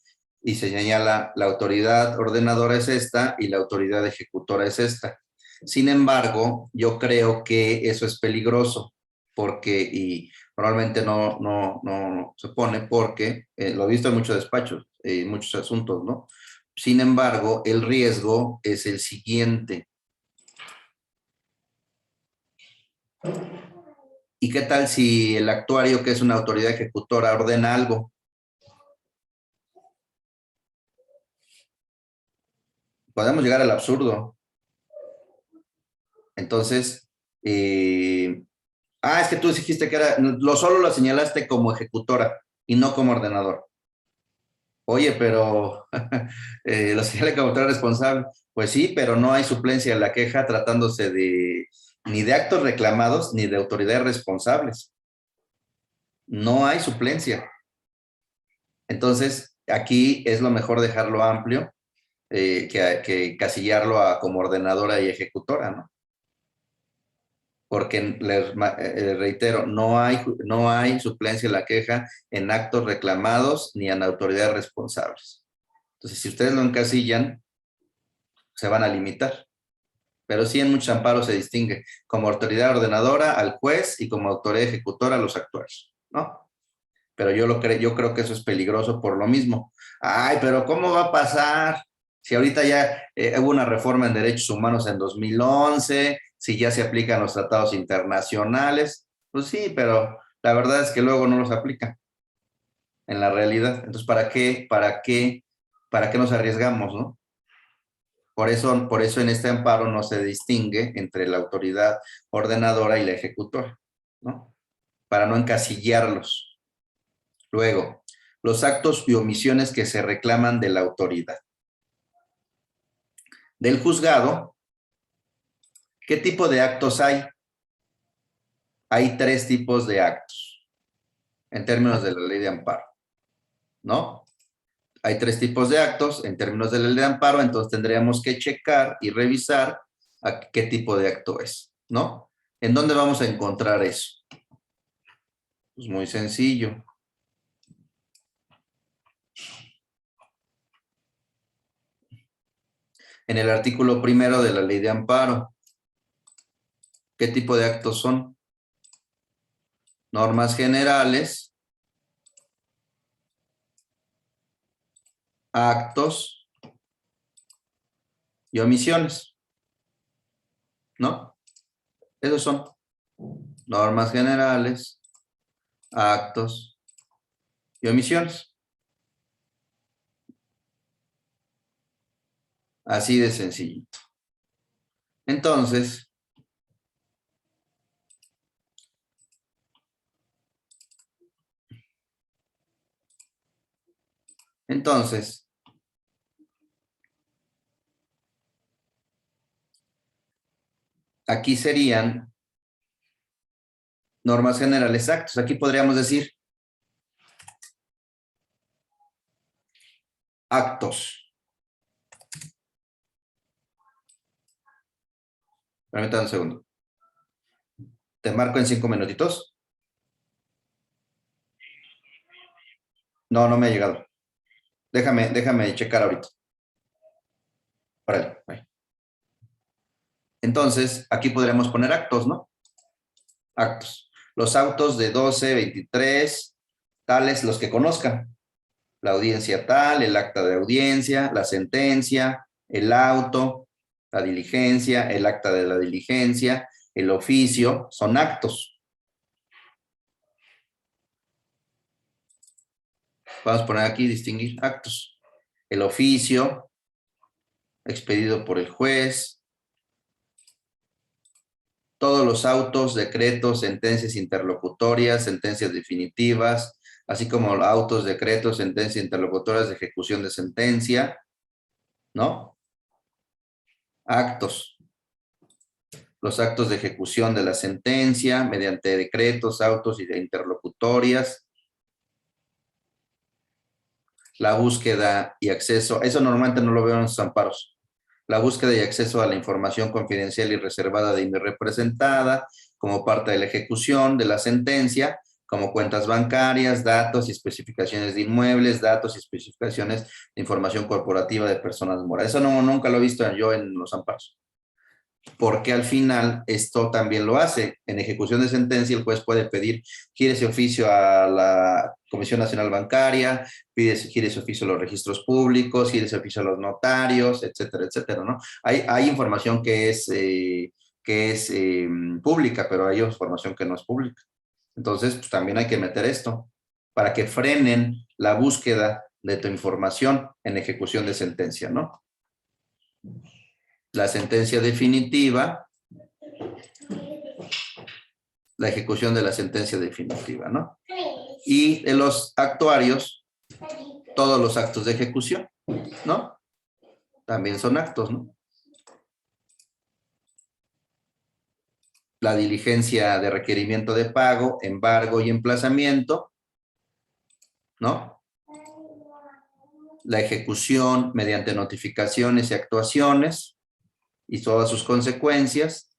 y se señala la autoridad ordenadora es esta y la autoridad ejecutora es esta. Sin embargo, yo creo que eso es peligroso porque, y probablemente no se pone porque, lo he visto en muchos despachos, en muchos asuntos, ¿no? Sin embargo, el riesgo es el siguiente. ¿Y qué tal si el actuario, que es una autoridad ejecutora, ordena algo? Podemos llegar al absurdo. Entonces, es que tú dijiste que solo lo señalaste como ejecutora y no como ordenador. Oye, pero lo señalé como autor responsable. Pues sí, pero no hay suplencia en la queja tratándose ni de actos reclamados ni de autoridades responsables. No hay suplencia. Entonces, aquí es lo mejor dejarlo amplio que casillarlo como ordenadora y ejecutora, ¿no? Porque les reitero, no hay suplencia en la queja en actos reclamados ni en autoridades responsables. Entonces, si ustedes lo encasillan, se van a limitar. Pero sí en muchos amparos se distingue como autoridad ordenadora al juez y como autoridad ejecutora a los actuarios, ¿no? Pero yo creo que eso es peligroso por lo mismo. Ay, pero ¿cómo va a pasar? Si ahorita ya hubo una reforma en derechos humanos en 2011, si ya se aplican los tratados internacionales, pues sí, pero la verdad es que luego no los aplican en la realidad. Entonces, ¿para qué nos arriesgamos, no? Por eso en este amparo no se distingue entre la autoridad ordenadora y la ejecutora, ¿no? Para no encasillarlos. Luego, los actos y omisiones que se reclaman de la autoridad. Del juzgado, ¿qué tipo de actos hay? Hay 3 tipos de actos en términos de la ley de amparo, ¿no? Hay 3 tipos de actos en términos de la ley de amparo, entonces tendríamos que checar y revisar a qué tipo de acto es, ¿no? ¿En dónde vamos a encontrar eso? Pues muy sencillo. En el artículo 1 de la ley de amparo. ¿Qué tipo de actos son? Normas generales, actos y omisiones, ¿no? Esos son normas generales, actos y omisiones. Así de sencillito. Entonces, Entonces, aquí serían normas generales actos. Aquí podríamos decir actos. Permítame un segundo. Te marco en 5 minutitos. No, no me ha llegado. Déjame checar ahorita. Órale, ahí. Entonces, aquí podríamos poner actos, ¿no? Actos. Los autos de 12, 23, tales los que conozcan. La audiencia tal, el acta de audiencia, la sentencia, el auto, la diligencia, el acta de la diligencia, el oficio, son actos. Vamos a poner aquí, distinguir actos. El oficio, expedido por el juez. Todos los autos, decretos, sentencias interlocutorias, sentencias definitivas, así como autos, decretos, sentencias interlocutorias de ejecución de sentencia, ¿no? Actos. Los actos de ejecución de la sentencia mediante decretos, autos y interlocutorias. La búsqueda y acceso, eso normalmente no lo veo en los amparos. La búsqueda y acceso a la información confidencial y reservada de mi representada como parte de la ejecución de la sentencia, como cuentas bancarias, datos y especificaciones de inmuebles, datos y especificaciones de información corporativa de personas morales. Eso nunca lo he visto yo en los amparos. Porque al final esto también lo hace. En ejecución de sentencia el juez puede pedir, quiere ese oficio a la Comisión Nacional Bancaria, quiere ese oficio a los registros públicos, quiere ese oficio a los notarios, etcétera, etcétera, ¿no? Hay información que es pública, pero hay información que no es pública. Entonces, pues, también hay que meter esto para que frenen la búsqueda de tu información en ejecución de sentencia, ¿no? La sentencia definitiva, la ejecución de la sentencia definitiva, ¿no? Y de los actuarios, todos los actos de ejecución, ¿no? También son actos, ¿no? La diligencia de requerimiento de pago, embargo y emplazamiento, ¿no? La ejecución mediante notificaciones y actuaciones y todas sus consecuencias.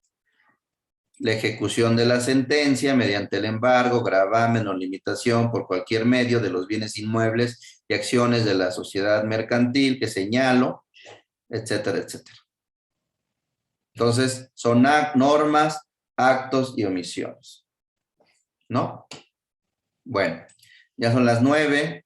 La ejecución de la sentencia mediante el embargo, gravamen o limitación por cualquier medio de los bienes inmuebles y acciones de la sociedad mercantil que señalo, etcétera, etcétera. Entonces, son normas, actos y omisiones, ¿no? Bueno, ya son las 9.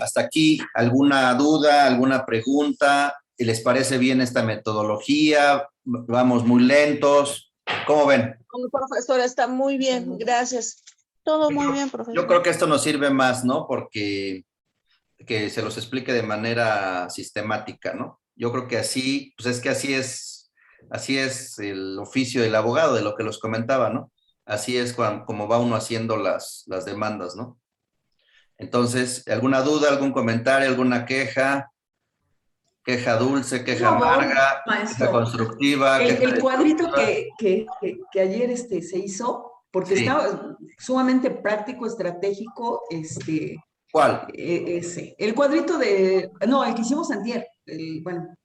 Hasta aquí, ¿alguna duda, alguna pregunta? ¿Les parece bien esta metodología? ¿Vamos muy lentos? ¿Cómo ven? Profesora, está muy bien, gracias. Todo muy bien, profesor. Yo creo que esto nos sirve más, ¿no? Porque que se los explique de manera sistemática, ¿no? Yo creo que así, pues es que así es el oficio del abogado, de lo que los comentaba, ¿no? Así es como va uno haciendo las demandas, ¿no? Entonces, ¿alguna duda, algún comentario, alguna queja? Queja dulce, queja amarga, maestro, queja constructiva. El cuadrito que ayer se hizo, porque Sí. estaba sumamente práctico, estratégico, ¿Cuál? ese. El cuadrito no, el que hicimos antier, bueno,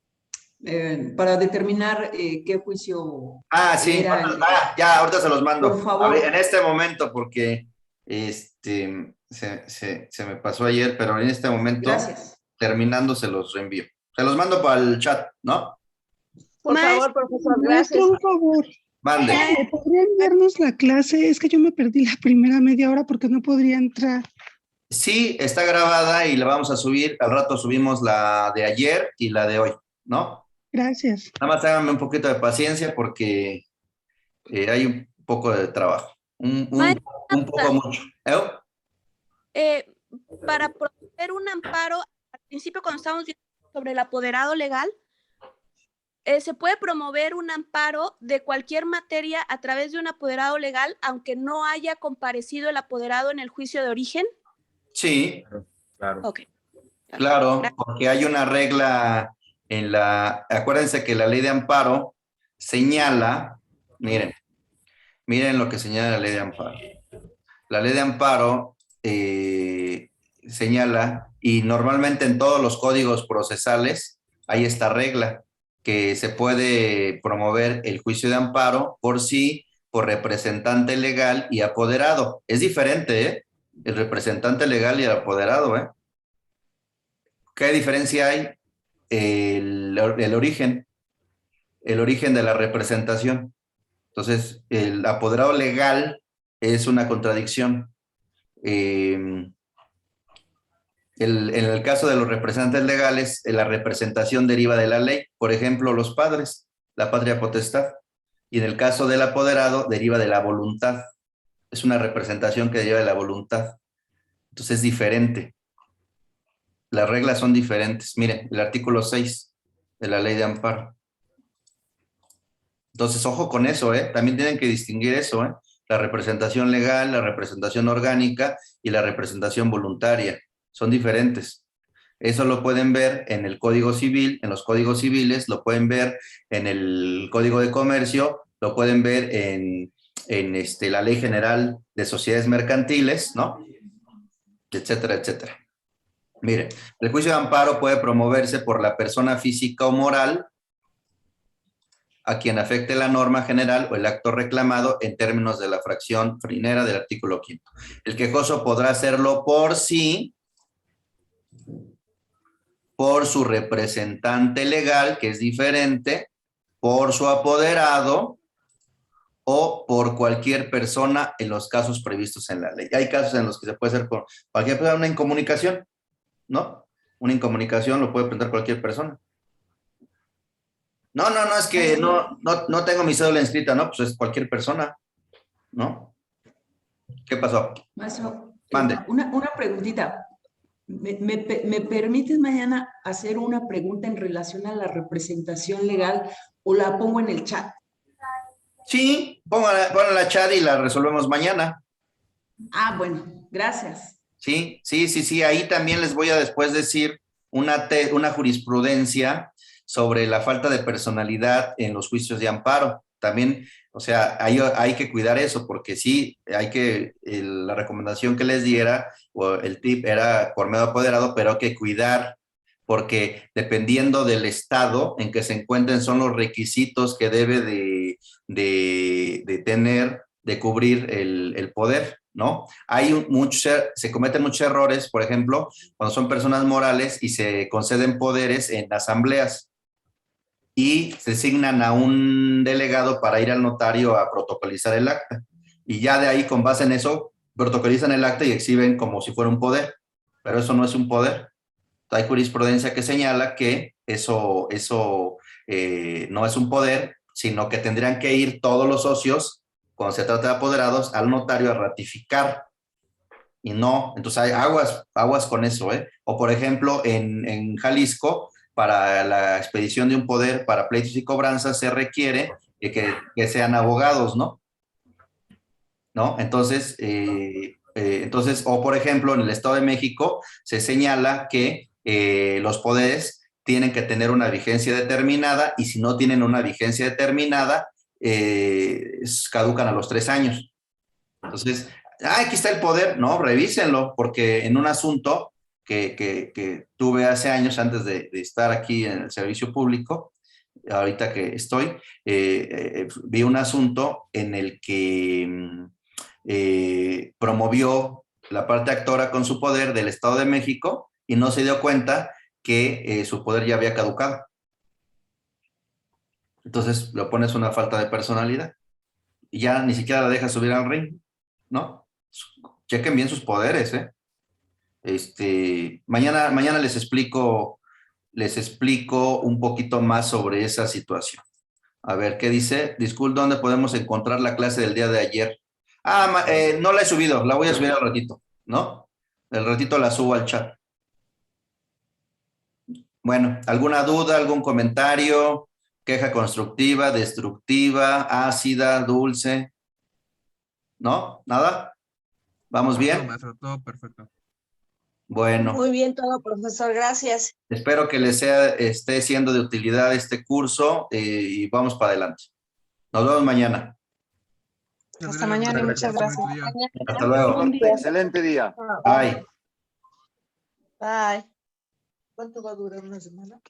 para determinar qué juicio Sí. era. Ya, ahorita se los mando. Por favor. A ver, en este momento, porque se me pasó ayer, pero en este momento, Gracias. terminando, se los reenvío. Se los mando para el chat, ¿no? Por favor, profesor, gracias. Maestro, un favor. Mande. ¿Podrían darnos la clase? Es que yo me perdí la primera media hora porque no podría entrar. Sí, está grabada y la vamos a subir. Al rato subimos la de ayer y la de hoy, ¿no? Gracias. Nada más háganme un poquito de paciencia porque hay un poco de trabajo. Un poco mucho. Para proceder un amparo, al principio cuando estábamos viendo sobre el apoderado legal, se puede promover un amparo de cualquier materia a través de un apoderado legal, aunque no haya comparecido el apoderado en el juicio de origen. Sí, Claro. Ok. claro, porque hay una regla en la, acuérdense que la ley de amparo señala, miren lo que señala la ley de amparo. La ley de amparo señala, y normalmente en todos los códigos procesales hay esta regla, que se puede promover el juicio de amparo por sí, por representante legal y apoderado. Es diferente, ¿eh? El representante legal y el apoderado, ¿eh? ¿Qué diferencia hay? El origen de la representación. Entonces, el apoderado legal es una contradicción. En el caso de los representantes legales, la representación deriva de la ley, por ejemplo, los padres, la patria potestad. Y en el caso del apoderado, deriva de la voluntad. Es una representación que deriva de la voluntad. Entonces es diferente. Las reglas son diferentes. Miren, el artículo 6 de la ley de amparo. Entonces, ojo con eso, ¿eh? También tienen que distinguir eso, ¿eh? La representación legal, la representación orgánica y la representación voluntaria. Son diferentes. Eso lo pueden ver en el Código Civil, en los códigos civiles, lo pueden ver en el Código de Comercio, lo pueden ver en la Ley General de Sociedades Mercantiles, ¿no? Etcétera, etcétera. Mire, el juicio de amparo puede promoverse por la persona física o moral a quien afecte la norma general o el acto reclamado en términos de la fracción primera del artículo 5º. El quejoso podrá hacerlo por sí, por su representante legal, que es diferente, por su apoderado o por cualquier persona en los casos previstos en la ley. Hay casos en los que se puede hacer por cualquier persona, una incomunicación, ¿no? Una incomunicación lo puede presentar cualquier persona. No, es que no tengo mi cédula inscrita, no, pues es cualquier persona, ¿no? ¿Qué pasó? Maestro, Mande. una preguntita. ¿Me permites mañana hacer una pregunta en relación a la representación legal o la pongo en el chat? Sí, póngala en la chat y la resolvemos mañana. Ah, bueno, gracias. Sí, ahí también les voy a después decir una jurisprudencia sobre la falta de personalidad en los juicios de amparo. También, o sea, hay que cuidar eso, porque sí, la recomendación que les diera, o el tip era por medio apoderado, pero hay que cuidar, porque dependiendo del estado en que se encuentren son los requisitos que debe de tener, de cubrir el poder, ¿no? Se cometen muchos errores, por ejemplo, cuando son personas morales y se conceden poderes en asambleas y se asignan a un delegado para ir al notario a protocolizar el acta. Y ya de ahí, con base en eso, protocolizan el acta y exhiben como si fuera un poder. Pero eso no es un poder. Hay jurisprudencia que señala que eso no es un poder, sino que tendrían que ir todos los socios, cuando se trata de apoderados, al notario a ratificar. Y no, entonces hay aguas con eso, ¿eh? O por ejemplo, en Jalisco, para la expedición de un poder para pleitos y cobranzas se requiere que sean abogados, ¿no? Entonces, o por ejemplo, en el Estado de México se señala que los poderes tienen que tener una vigencia determinada y si no tienen una vigencia determinada, caducan a los 3 años. Entonces, aquí está el poder, no, revísenlo, porque en un asunto que tuve hace años antes de estar aquí en el servicio público, ahorita que estoy, vi un asunto en el que promovió la parte actora con su poder del Estado de México y no se dio cuenta que su poder ya había caducado. Entonces lo pones una falta de personalidad y ya ni siquiera la dejas subir al ring, ¿no? Chequen bien sus poderes, ¿eh? Mañana les explico un poquito más sobre esa situación. A ver, ¿qué dice? Disculpe, ¿dónde podemos encontrar la clase del día de ayer? No la he subido, la voy a subir al ratito, ¿no? El ratito la subo al chat. Bueno, ¿alguna duda, algún comentario? Queja constructiva, destructiva, ácida, dulce. ¿No? ¿Nada? ¿Vamos bien? Maestro, todo perfecto. Bueno. Muy bien todo, profesor. Gracias. Espero que les esté siendo de utilidad este curso y vamos para adelante. Nos vemos mañana. Hasta mañana y muchas gracias. Hasta luego. Excelente día. Bye. Bye. ¿Cuánto va a durar una semana?